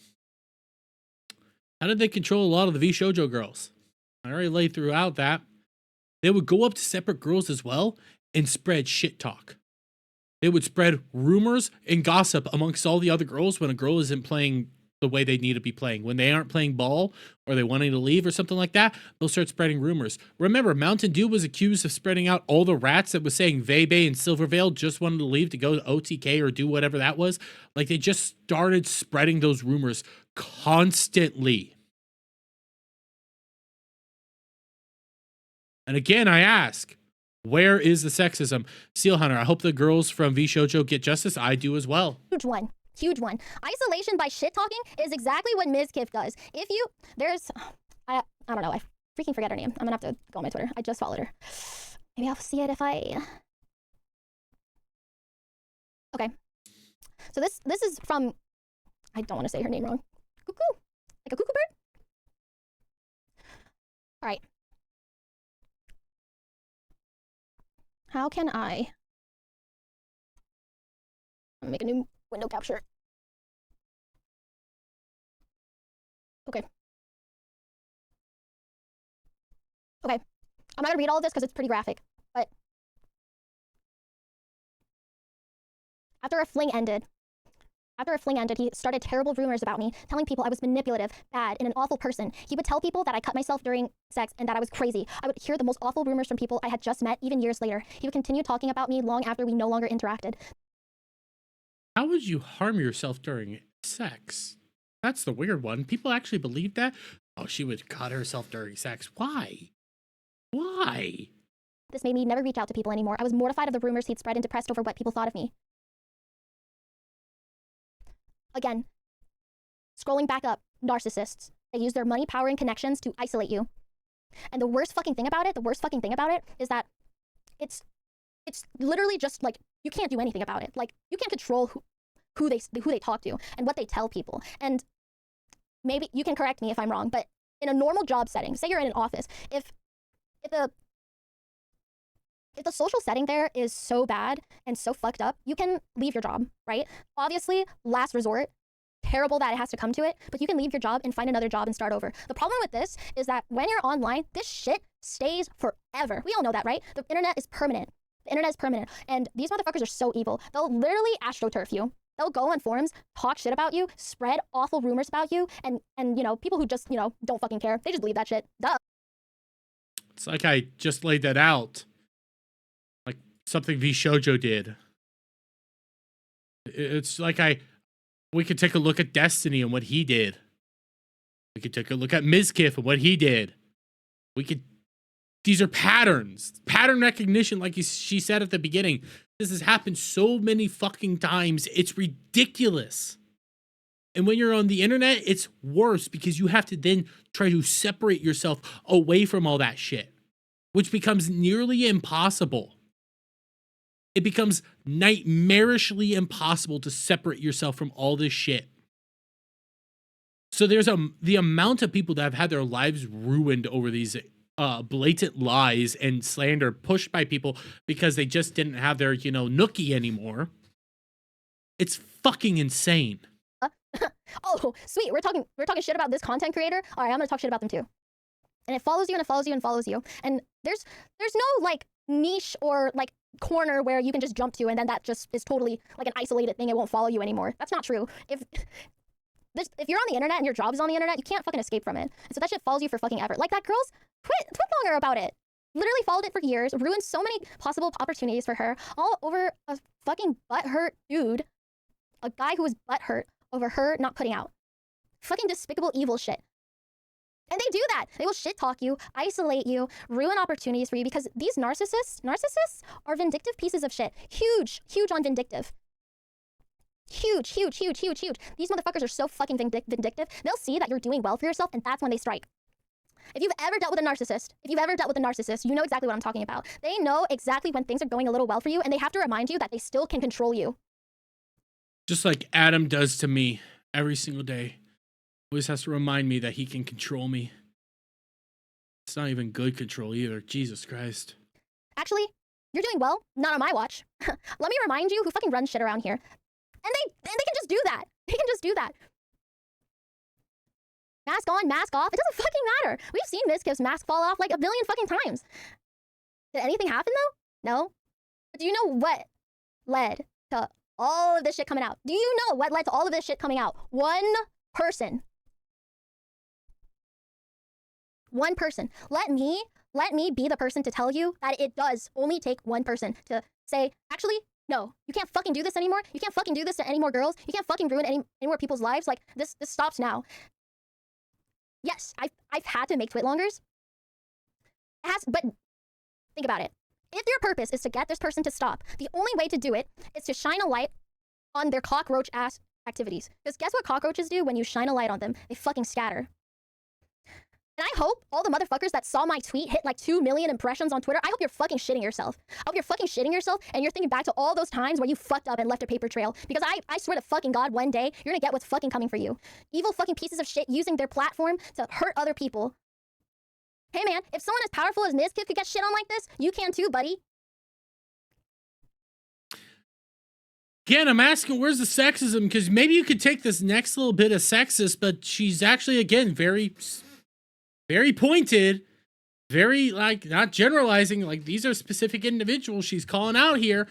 How did they control a lot of the VShojo girls? I already laid throughout that. they would go up to separate girls as well and spread shit talk. They would spread rumors and gossip amongst all the other girls when a girl isn't playing the way they need to be playing. When they aren't playing ball or they wanting to leave or something like that, they'll start spreading rumors. Remember, Mountain Dew was accused of spreading out all the rats that was saying Vebe and Silvervale just wanted to leave to go to OTK or do whatever that was. Like, they just started spreading those rumors constantly. And again, I ask, where is the sexism? Seal Hunter, I hope the girls from V Shoujo get justice. I do as well. Huge one. Huge one. Isolation by shit talking is exactly what Ms. Kiff does. If you, I don't know, I freaking forget her name. I'm gonna have to go on my Twitter. I just followed her. Maybe I'll see it if I, okay. So this is from, I don't want to say her name wrong. Cuckoo, like a cuckoo bird? All right. How can I make a new window capture? Okay. Okay. I'm not gonna read all of this because it's pretty graphic, but after a fling ended, he started terrible rumors about me, telling people I was manipulative, bad, and an awful person. He would tell people that I cut myself during sex and that I was crazy. I would hear the most awful rumors from people I had just met, even years later. He would continue talking about me long after we no longer interacted. How would you harm yourself during sex? That's the weird one. People actually believe that? Oh, she would cut herself during sex. Why? Why? This made me never reach out to people anymore. I was mortified of the rumors he'd spread and depressed over what people thought of me. Again, scrolling back up, narcissists. They use their money, power, and connections to isolate you. And the worst fucking thing about it is that it's literally just like, you can't do anything about it. Like, you can't control who they talk to and what they tell people. And maybe you can correct me if I'm wrong, but in a normal job setting, say you're in an office, if the social setting there is so bad and so fucked up, you can leave your job, right? Obviously, last resort, terrible that it has to come to it, but you can leave your job and find another job and start over. The problem with this is that when you're online, this shit stays forever. We all know that, right? The internet is permanent. The internet is permanent. And these motherfuckers are so evil. They'll literally astroturf you. They'll go on forums, talk shit about you, spread awful rumors about you, and you know, people who just, you know, don't fucking care. They just believe that shit. Duh. It's like I just laid that out. Like something V Shoujo did. It's like we could take a look at Destiny and what he did. We could take a look at Mizkif and what he did. These are patterns. Pattern recognition, like she said at the beginning. This has happened so many fucking times. It's ridiculous. And when you're on the internet, it's worse because you have to then try to separate yourself away from all that shit, which becomes nearly impossible. It becomes nightmarishly impossible to separate yourself from all this shit. So there's the amount of people that have had their lives ruined over these blatant lies and slander pushed by people because they just didn't have their, you know, nookie anymore. It's fucking insane. Oh, sweet. We're talking shit about this content creator. All right, I'm gonna talk shit about them too. And it follows you and it follows you and follows you. And there's no like niche or like corner where you can just jump to and then that just is totally like an isolated thing. It won't follow you anymore. That's not true. If you're on the internet and your job is on the internet, you can't fucking escape from it. And so that shit follows you for fucking ever. Like that girl's tweet longer about it. Literally followed it for years, ruined so many possible opportunities for her, all over a fucking butthurt dude. A guy who was butthurt over her not putting out. Fucking despicable evil shit. And they do that. They will shit talk you, isolate you, ruin opportunities for you because these narcissists are vindictive pieces of shit. Huge on vindictive. Huge. These motherfuckers are so fucking vindictive. They'll see that you're doing well for yourself and that's when they strike. If you've ever dealt with a narcissist, you know exactly what I'm talking about. They know exactly when things are going a little well for you and they have to remind you that they still can control you. Just like Adam does to me every single day. Always has to remind me that he can control me. It's not even good control either. Jesus Christ. Actually, you're doing well. Not on my watch. Let me remind you who fucking runs shit around here. And they can just do that. They can just do that. Mask on, mask off. It doesn't fucking matter. We've seen Miss Kip's mask fall off like a billion fucking times. Did anything happen though? No. But do you know what led to all of this shit coming out? Do you know what led to all of this shit coming out? One person. One person. Let me be the person to tell you that it does only take one person to say, actually, no, you can't fucking do this anymore. You can't fucking do this to any more girls. You can't fucking ruin any more people's lives. Like, this stops now. Yes, I've had to make twit-longers. But think about it. If your purpose is to get this person to stop, the only way to do it is to shine a light on their cockroach-ass activities. Because guess what cockroaches do when you shine a light on them? They fucking scatter. And I hope all the motherfuckers that saw my tweet hit like 2 million impressions on Twitter, I hope you're fucking shitting yourself. I hope you're fucking shitting yourself and you're thinking back to all those times where you fucked up and left a paper trail. Because I swear to fucking God, one day, you're gonna get what's fucking coming for you. Evil fucking pieces of shit using their platform to hurt other people. Hey man, if someone as powerful as Mizkif could get shit on like this, you can too, buddy. Again, I'm asking, where's the sexism? Because maybe you could take this next little bit of sexist, but she's actually, again, very pointed, very, like, not generalizing. Like, these are specific individuals she's calling out here.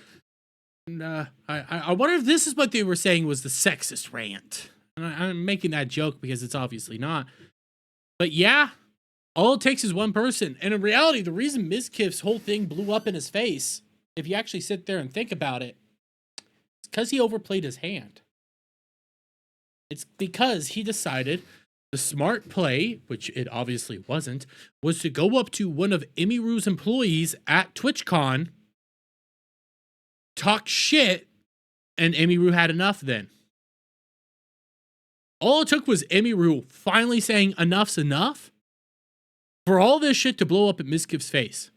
And I wonder if this is what they were saying was the sexist rant. And I'm making that joke because it's obviously not. But yeah, all it takes is one person. And in reality, the reason Mizkif's whole thing blew up in his face, if you actually sit there and think about it, it's because he overplayed his hand. It's because he decided the smart play, which it obviously wasn't, was to go up to one of Emiru's employees at TwitchCon, talk shit, and Emiru had enough then. All it took was Emiru finally saying enough's enough for all this shit to blow up at Mizkif's face.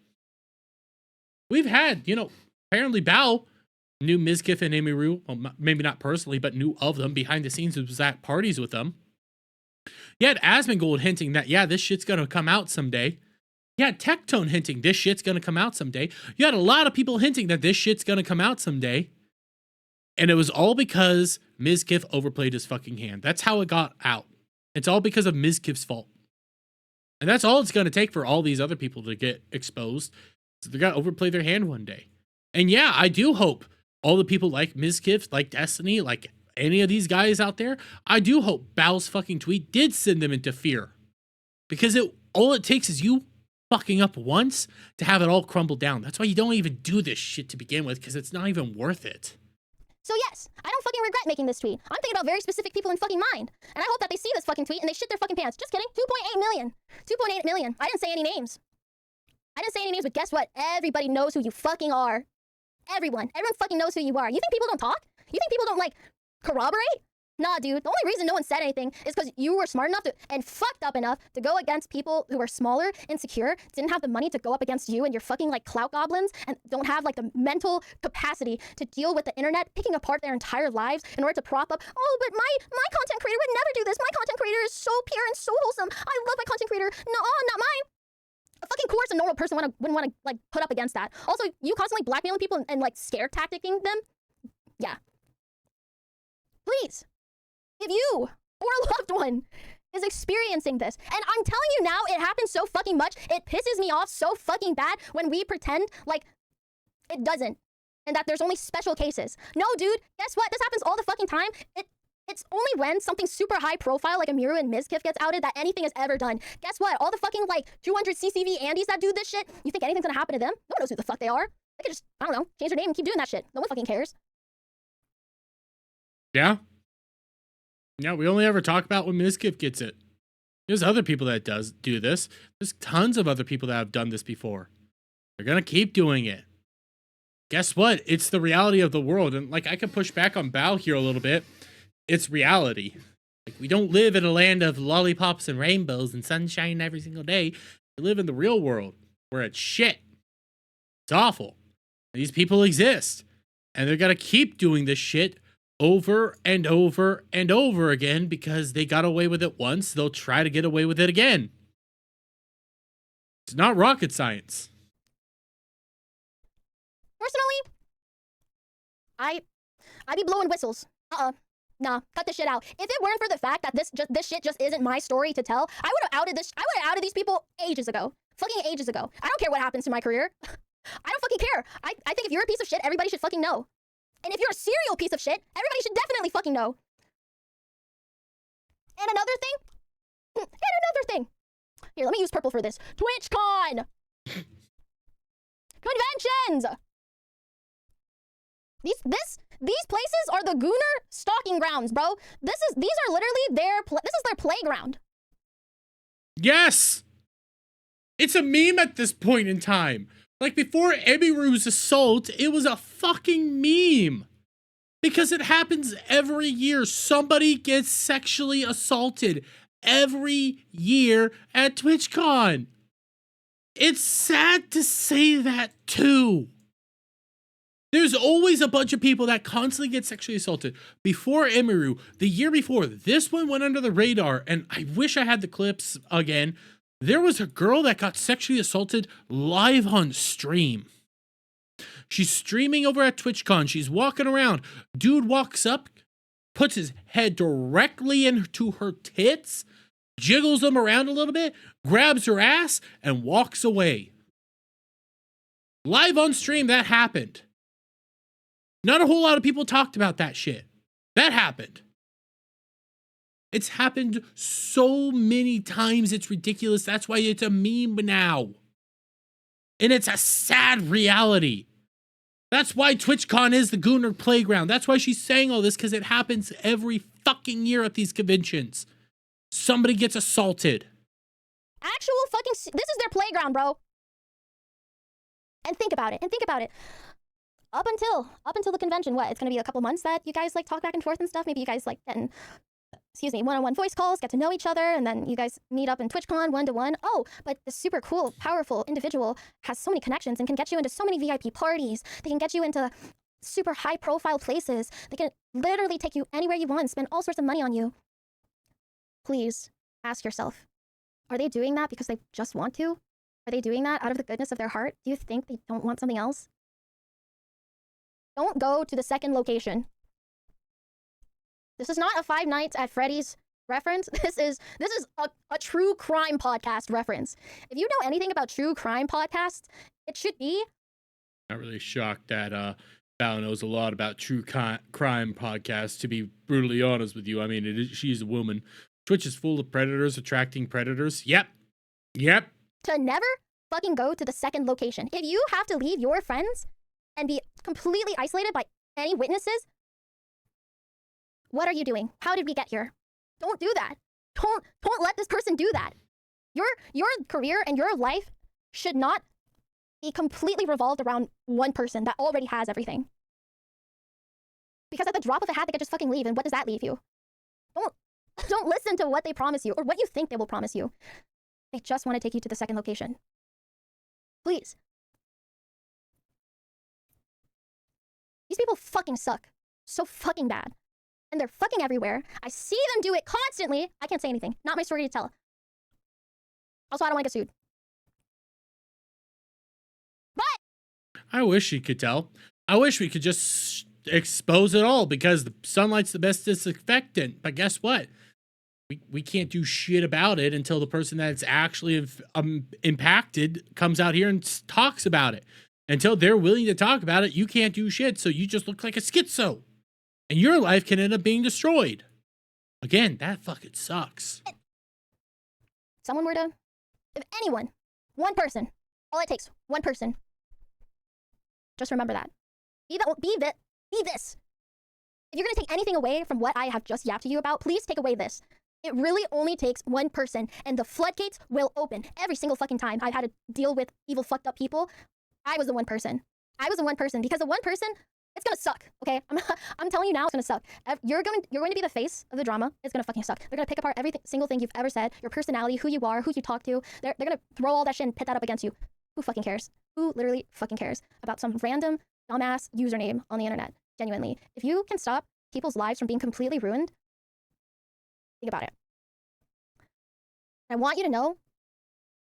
We've had, apparently Bao knew Mizkif and Emiru, well, maybe not personally, but knew of them behind the scenes, was at parties with them. You had Asmongold hinting that, yeah, this shit's gonna come out someday. You had Tectone hinting this shit's gonna come out someday. You had a lot of people hinting that this shit's gonna come out someday. And it was all because Mizkif overplayed his fucking hand. That's how it got out. It's all because of Mizkif's fault. And that's all it's gonna take for all these other people to get exposed. So they're gonna overplay their hand one day. And yeah, I do hope all the people like Mizkif, like Destiny, like any of these guys out there, I do hope Bao's fucking tweet did send them into fear. Because all it takes is you fucking up once to have it all crumble down. That's why you don't even do this shit to begin with, because it's not even worth it. So yes, I don't fucking regret making this tweet. I'm thinking about very specific people in fucking mind. And I hope that they see this fucking tweet and they shit their fucking pants. Just kidding. 2.8 million. 2.8 million. I didn't say any names. But guess what? Everybody knows who you fucking are. Everyone fucking knows who you are. You think people don't talk? You think people don't, like, corroborate? Nah, dude. The only reason no one said anything is because you were smart enough and fucked up enough to go against people who are smaller, insecure, didn't have the money to go up against you and your fucking, like, clout goblins, and don't have, like, the mental capacity to deal with the internet picking apart their entire lives in order to prop up, oh, but my content creator would never do this. My content creator is so pure and so wholesome. I love my content creator. No, not mine. Of fucking course a normal person wouldn't want to, like, put up against that. Also, you constantly blackmailing people and like, scare tacticking them? Yeah. Please. If you or a loved one is experiencing this, and I'm telling you now, it happens so fucking much, it pisses me off so fucking bad when we pretend like it doesn't, and that there's only special cases. No, dude, guess what? This happens all the fucking time. It's only when something super high profile like Emiru and Mizkif gets outed that anything is ever done. Guess what? All the fucking, like, 200 CCV Andes that do this shit, you think anything's gonna happen to them? No one knows who the fuck they are. They could just, I don't know, change their name and keep doing that shit. No one fucking cares. Yeah. Yeah, we only ever talk about when Mizkif gets it. There's other people that do this. There's tons of other people that have done this before. They're gonna keep doing it. Guess what? It's the reality of the world. And, like, I could push back on Bao here a little bit. It's reality. Like, we don't live in a land of lollipops and rainbows and sunshine every single day. We live in the real world where it's shit. It's awful. These people exist. And they're gonna keep doing this shit over and over and over again because they got away with it once. They'll try to get away with it again. It's not rocket science. Personally, I be blowing whistles. Nah, cut this shit out. If it weren't for the fact that this shit just isn't my story to tell, I would have outed these people ages ago. Fucking ages ago. I don't care what happens to my career. I don't fucking care. I think if you're a piece of shit, everybody should fucking know. And if you're a serial piece of shit, everybody should definitely fucking know. And another thing. Here, let me use purple for this. TwitchCon! Conventions! These places are the Gooner stalking grounds, bro. These are literally this is their playground. Yes! It's a meme at this point in time. Like, before Emiru's assault, it was a fucking meme. Because it happens every year. Somebody gets sexually assaulted every year at TwitchCon. It's sad to say that too. There's always a bunch of people that constantly get sexually assaulted. Before Emiru, the year before, this one went under the radar, and I wish I had the clips again. There was a girl that got sexually assaulted live on stream. She's streaming over at TwitchCon. She's walking around. Dude walks up, puts his head directly into her tits, jiggles them around a little bit, grabs her ass, and walks away. Live on stream, that happened. Not a whole lot of people talked about that shit. That happened. It's happened so many times, it's ridiculous. That's why it's a meme now. And it's a sad reality. That's why TwitchCon is the Gooner playground. That's why she's saying all this, because it happens every fucking year at these conventions. Somebody gets assaulted. Actual fucking, this is their playground, bro. And think about it, Up until the convention, what? It's gonna be a couple months that you guys like talk back and forth and stuff. Maybe you guys like getting, one-on-one voice calls, get to know each other, and then you guys meet up in TwitchCon one-to-one. Oh, but this super cool, powerful individual has so many connections and can get you into so many VIP parties. They can get you into super high-profile places. They can literally take you anywhere you want and spend all sorts of money on you. Please ask yourself, are they doing that because they just want to? Are they doing that out of the goodness of their heart? Do you think they don't want something else? Don't go to the second location. This is not a Five Nights at Freddy's reference. This is a true crime podcast reference. If you know anything about true crime podcasts, it should be. Not really shocked that Val knows a lot about true crime podcasts, to be brutally honest with you. I mean, she's a woman. Twitch is full of predators attracting predators. Yep. To never fucking go to the second location. If you have to leave your friends and be completely isolated by any witnesses, what are you doing? How did we get here? Don't do that. Don't let this person do that. Your career and your life should not be completely revolved around one person that already has everything. Because at the drop of a hat, they could just fucking leave, and what does that leave you? Don't listen to what they promise you or what you think they will promise you. They just want to take you to the second location. Please. These people fucking suck. So fucking bad. And they're fucking everywhere. I see them do it constantly. I can't say anything. Not my story to tell. Also, I don't want to get sued. But I wish you could tell. I wish we could just expose it all, because the sunlight's the best disinfectant. But guess what? We can't do shit about it until the person that's actually impacted comes out here and talks about it. Until they're willing to talk about it, you can't do shit. So you just look like a schizo. And your life can end up being destroyed. Again, that fucking sucks. if anyone, one person, all it takes, one person, just remember that. Be this. If you're gonna take anything away from what I have just yapped to you about, please take away this. It really only takes one person, and the floodgates will open every single fucking time I've had to deal with evil, fucked up people. I was the one person. Because the one person, it's gonna suck, okay? I'm telling you now, it's gonna suck. You're going to be the face of the drama. It's gonna fucking suck. They're gonna pick apart every single thing you've ever said, your personality, who you are, who you talk to. They're gonna throw all that shit and pit that up against you. Who fucking cares? Who literally fucking cares about some random dumbass username on the internet? Genuinely. If you can stop people's lives from being completely ruined, think about it. I want you to know,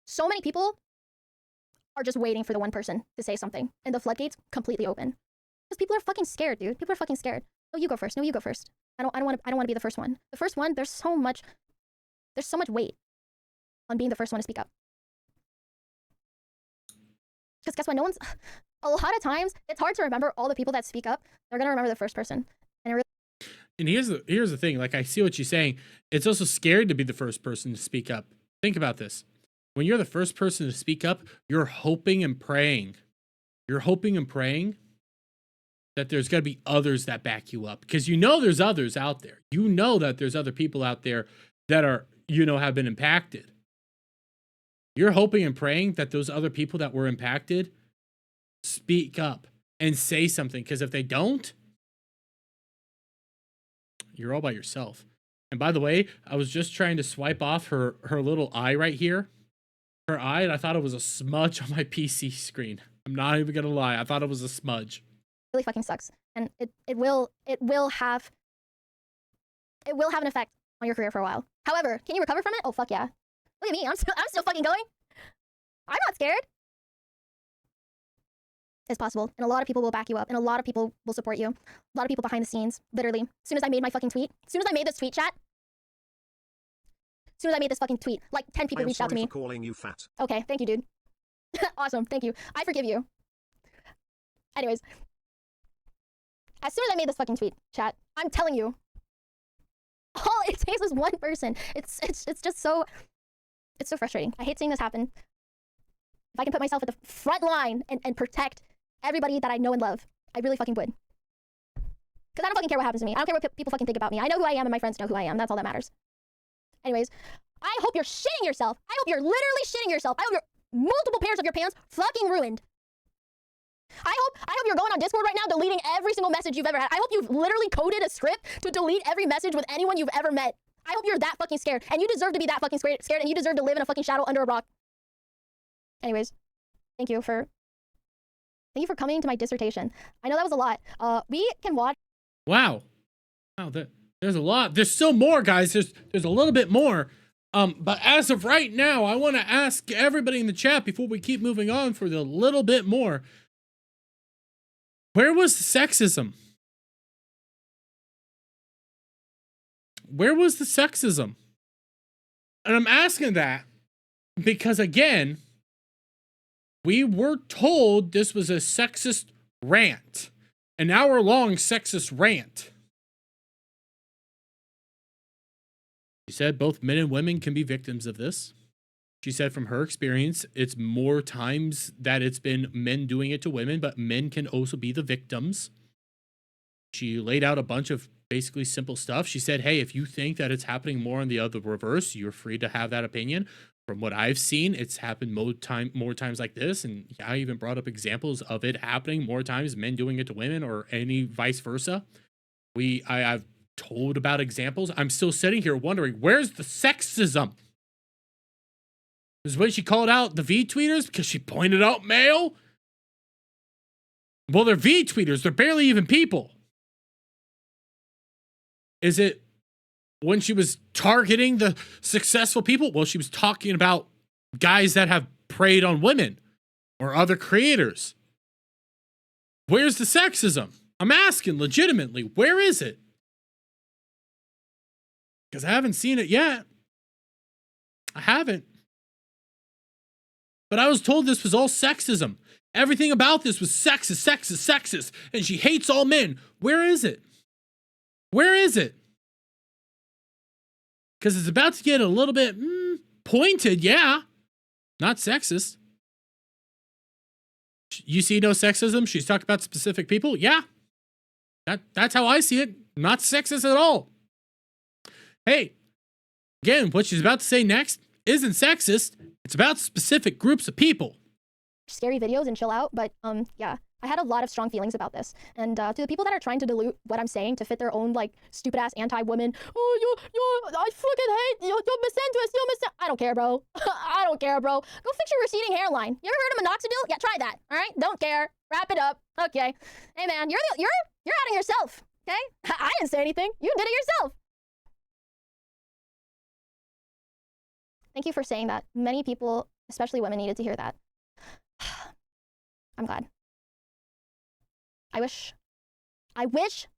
so many people are just waiting for the one person to say something, and the floodgates completely open. Because people are fucking scared, dude. People are fucking scared. No, you go first. I don't want to be the first one. The first one, there's so much weight on being the first one to speak up. Because guess what? No one's. A lot of times, it's hard to remember all the people that speak up. They're gonna remember the first person, and it really. And here's the thing. Like, I see what you're saying. It's also scary to be the first person to speak up. Think about this. When you're the first person to speak up, you're hoping and praying. You're hoping and praying that there's going to be others that back you up, because you know there's others out there. You know that there's other people out there that are, you know, have been impacted. You're hoping and praying that those other people that were impacted speak up and say something, because if they don't, you're all by yourself. And by the way, I was just trying to swipe off her little eye right here. Her eye, and I thought it was a smudge on my PC screen. I'm not even gonna lie. I thought it was a smudge. Really fucking sucks, and it will have an effect on your career for a while. However, can you recover from it? Oh fuck yeah! Look at me, I'm still fucking going. I'm not scared. It's possible, and a lot of people will back you up, and a lot of people will support you. A lot of people behind the scenes, literally. As soon as I made my fucking tweet, as soon as I made this tweet, chat. As soon as I made this fucking tweet, like 10 people reached out to me. I'm sorry for calling you fat. Okay, thank you, dude. Awesome, thank you. I forgive you. Anyways, as soon as I made this fucking tweet, chat, I'm telling you, all it takes is one person. It's just so, it's so frustrating. I hate seeing this happen. If I can put myself at the front line and protect everybody that I know and love, I really fucking would. Because I don't fucking care what happens to me. I don't care what people fucking think about me. I know who I am and my friends know who I am. That's all that matters. Anyways, I hope you're shitting yourself. I hope you're literally shitting yourself. I hope you're multiple pairs of your pants fucking ruined. I hope you're going on Discord right now deleting every single message you've ever had. I hope you've literally coded a script to delete every message with anyone you've ever met. I hope you're that fucking scared. And you deserve to be that fucking scared, and you deserve to live in a fucking shadow under a rock. Anyways, thank you for coming to my dissertation. I know that was a lot. We can watch. Wow. There's a lot. There's still more, guys. There's a little bit more. But as of right now, I want to ask everybody in the chat before we keep moving on for the little bit more. Where was the sexism? Where was the sexism? And I'm asking that because, again, we were told this was a sexist rant, an hour-long sexist rant. She said both men and women can be victims of this. She said from her experience, it's more times that it's been men doing it to women, but men can also be the victims. She laid out a bunch of basically simple stuff. She said, hey, if you think that it's happening more on the other reverse, you're free to have that opinion. From what I've seen, it's happened more times like this. And I even brought up examples of it happening more times, men doing it to women or any vice versa. I've told about examples. I'm still sitting here wondering, where's the sexism? Is when she called out the V-tweeters because she pointed out male? Well, they're V-tweeters. They're barely even people. Is it when she was targeting the successful people? Well, she was talking about guys that have preyed on women or other creators. Where's the sexism? I'm asking legitimately, where is it? Because I haven't seen it yet. I haven't. But I was told this was all sexism. Everything about this was sexist. And she hates all men. Where is it? Where is it? Because it's about to get a little bit pointed, yeah. Not sexist. You see no sexism? She's talking about specific people? Yeah. That's how I see it. Not sexist at all. Hey, again, what she's about to say next isn't sexist. It's about specific groups of people. Scary videos and chill out, but yeah, I had a lot of strong feelings about this. And to the people that are trying to dilute what I'm saying to fit their own like stupid ass anti-women, oh I fucking hate you're misandrous, I don't care, bro. I don't care, bro. Go fix your receding hairline. You ever heard of minoxidil? Yeah, try that. All right, don't care. Wrap it up. Okay. Hey man, you're outing yourself. Okay, I didn't say anything. You did it yourself. Thank you for saying that. Many people, especially women, needed to hear that. I'm glad. I wish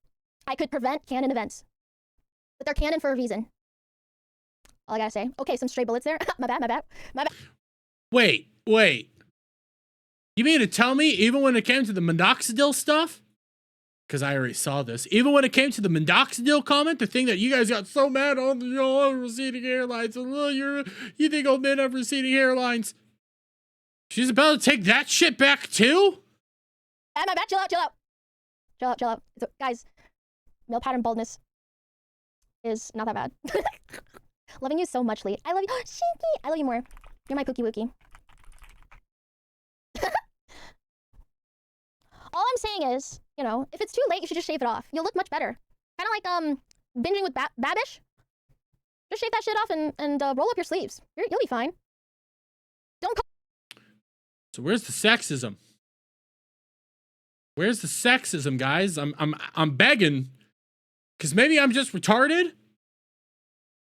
I could prevent canon events. But they're canon for a reason. All I gotta say. Okay, some stray bullets there. My bad. Wait. You mean to tell me, even when it came to the minoxidil stuff, because I already saw this, even when it came to the minoxidil comment, the thing that you guys got so mad on, receding hairlines, you think old men have receding hairlines. She's about to take that shit back too? Am I back? Chill out, chill out. Chill out, chill out. Guys, male pattern baldness is not that bad. Loving you so much, Lee. I love you. Shinky! I love you more. You're my cookie wookie. All I'm saying is, you know, if it's too late, you should just shave it off. You'll look much better. Kind of like binging with Babish. Just shave that shit off and roll up your sleeves. You'll be fine. Don't call. So where's the sexism? Where's the sexism, guys? I'm begging, because maybe I'm just retarded.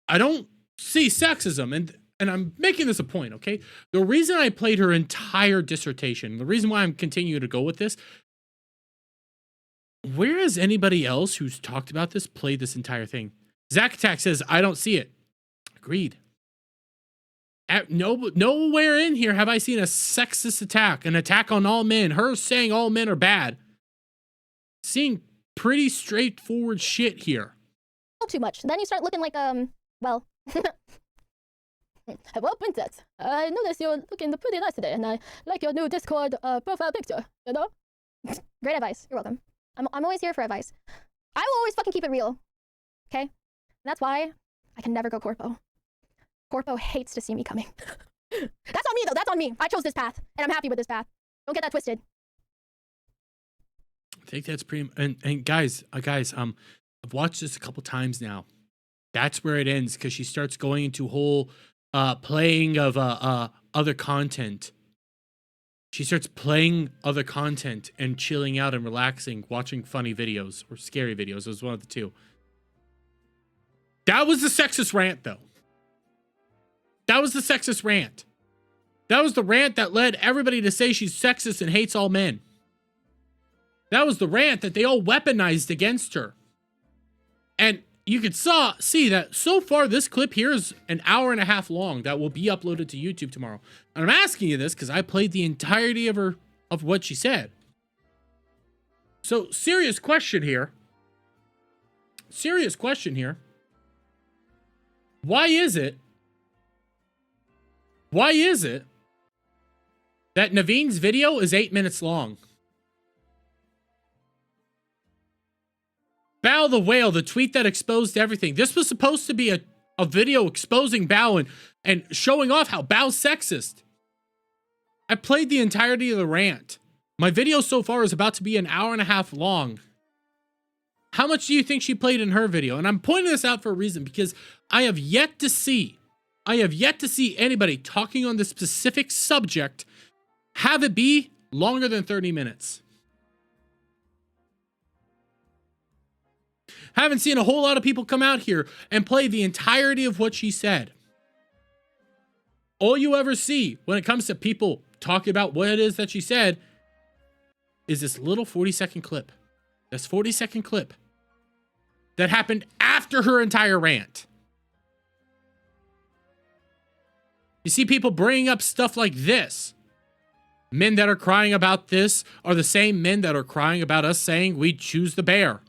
I don't see sexism, and I'm making this a point, okay? The reason I played her entire dissertation, the reason why I'm continuing to go with this, where has anybody else who's talked about this played this entire thing? Zack Attack says, I don't see it. Agreed. Nowhere in here have I seen a sexist attack, an attack on all men, her saying all men are bad. Seeing pretty straightforward shit here. Too much. Then you start looking like, well... Well, Princess, I noticed you're looking pretty nice today, and I like your new Discord profile picture, you know? Great advice. You're welcome. I'm always here for advice. I will always fucking keep it real, okay? And that's why I can never go Corpo. Corpo hates to see me coming. That's on me, though. That's on me. I chose this path, and I'm happy with this path. Don't get that twisted. I think that's pretty... And guys, I've watched this a couple times now. That's where it ends, because she starts going into whole... playing of other content. She starts playing other content and chilling out and relaxing, watching funny videos or scary videos. It was one of the two. That was the sexist rant, though. That was the sexist rant. That was the rant that led everybody to say she's sexist and hates all men. That was the rant that they all weaponized against her. And you could see that so far this clip here is an hour and a half long that will be uploaded to YouTube tomorrow. And I'm asking you this because I played the entirety of what she said. So serious question here. Serious question here. Why is it that Naveen's video is 8 minutes long? Bao the Whale, the tweet that exposed everything. This was supposed to be a video exposing Bao and showing off how Bao's sexist. I played the entirety of the rant. My video so far is about to be an hour and a half long. How much do you think she played in her video? And I'm pointing this out for a reason, because I have yet to see anybody talking on this specific subject have it be longer than 30 minutes. Haven't seen a whole lot of people come out here and play the entirety of what she said. All you ever see when it comes to people talking about what it is that she said is this little 40-second clip. This 40-second clip that happened after her entire rant. You see people bringing up stuff like this. Men that are crying about this are the same men that are crying about us saying we choose the bear.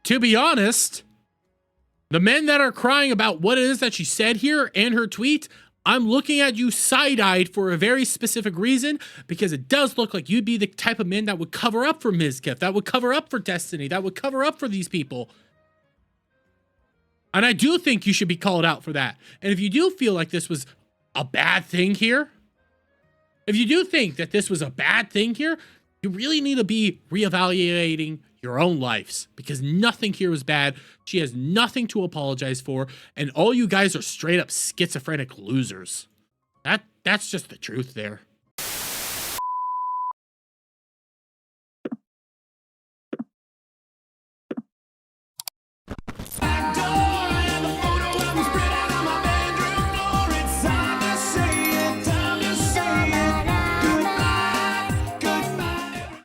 To be honest, the men that are crying about what it is that she said here and her tweet, I'm looking at you side-eyed for a very specific reason, because it does look like you'd be the type of men that would cover up for Mizkif, that would cover up for Destiny, that would cover up for these people. And I do think you should be called out for that. And if you do feel like this was a bad thing here, if you do think that this was a bad thing here, you really need to be reevaluating your own lives, because nothing here was bad. She has nothing to apologize for, and all you guys are straight up schizophrenic losers. That's just the truth there.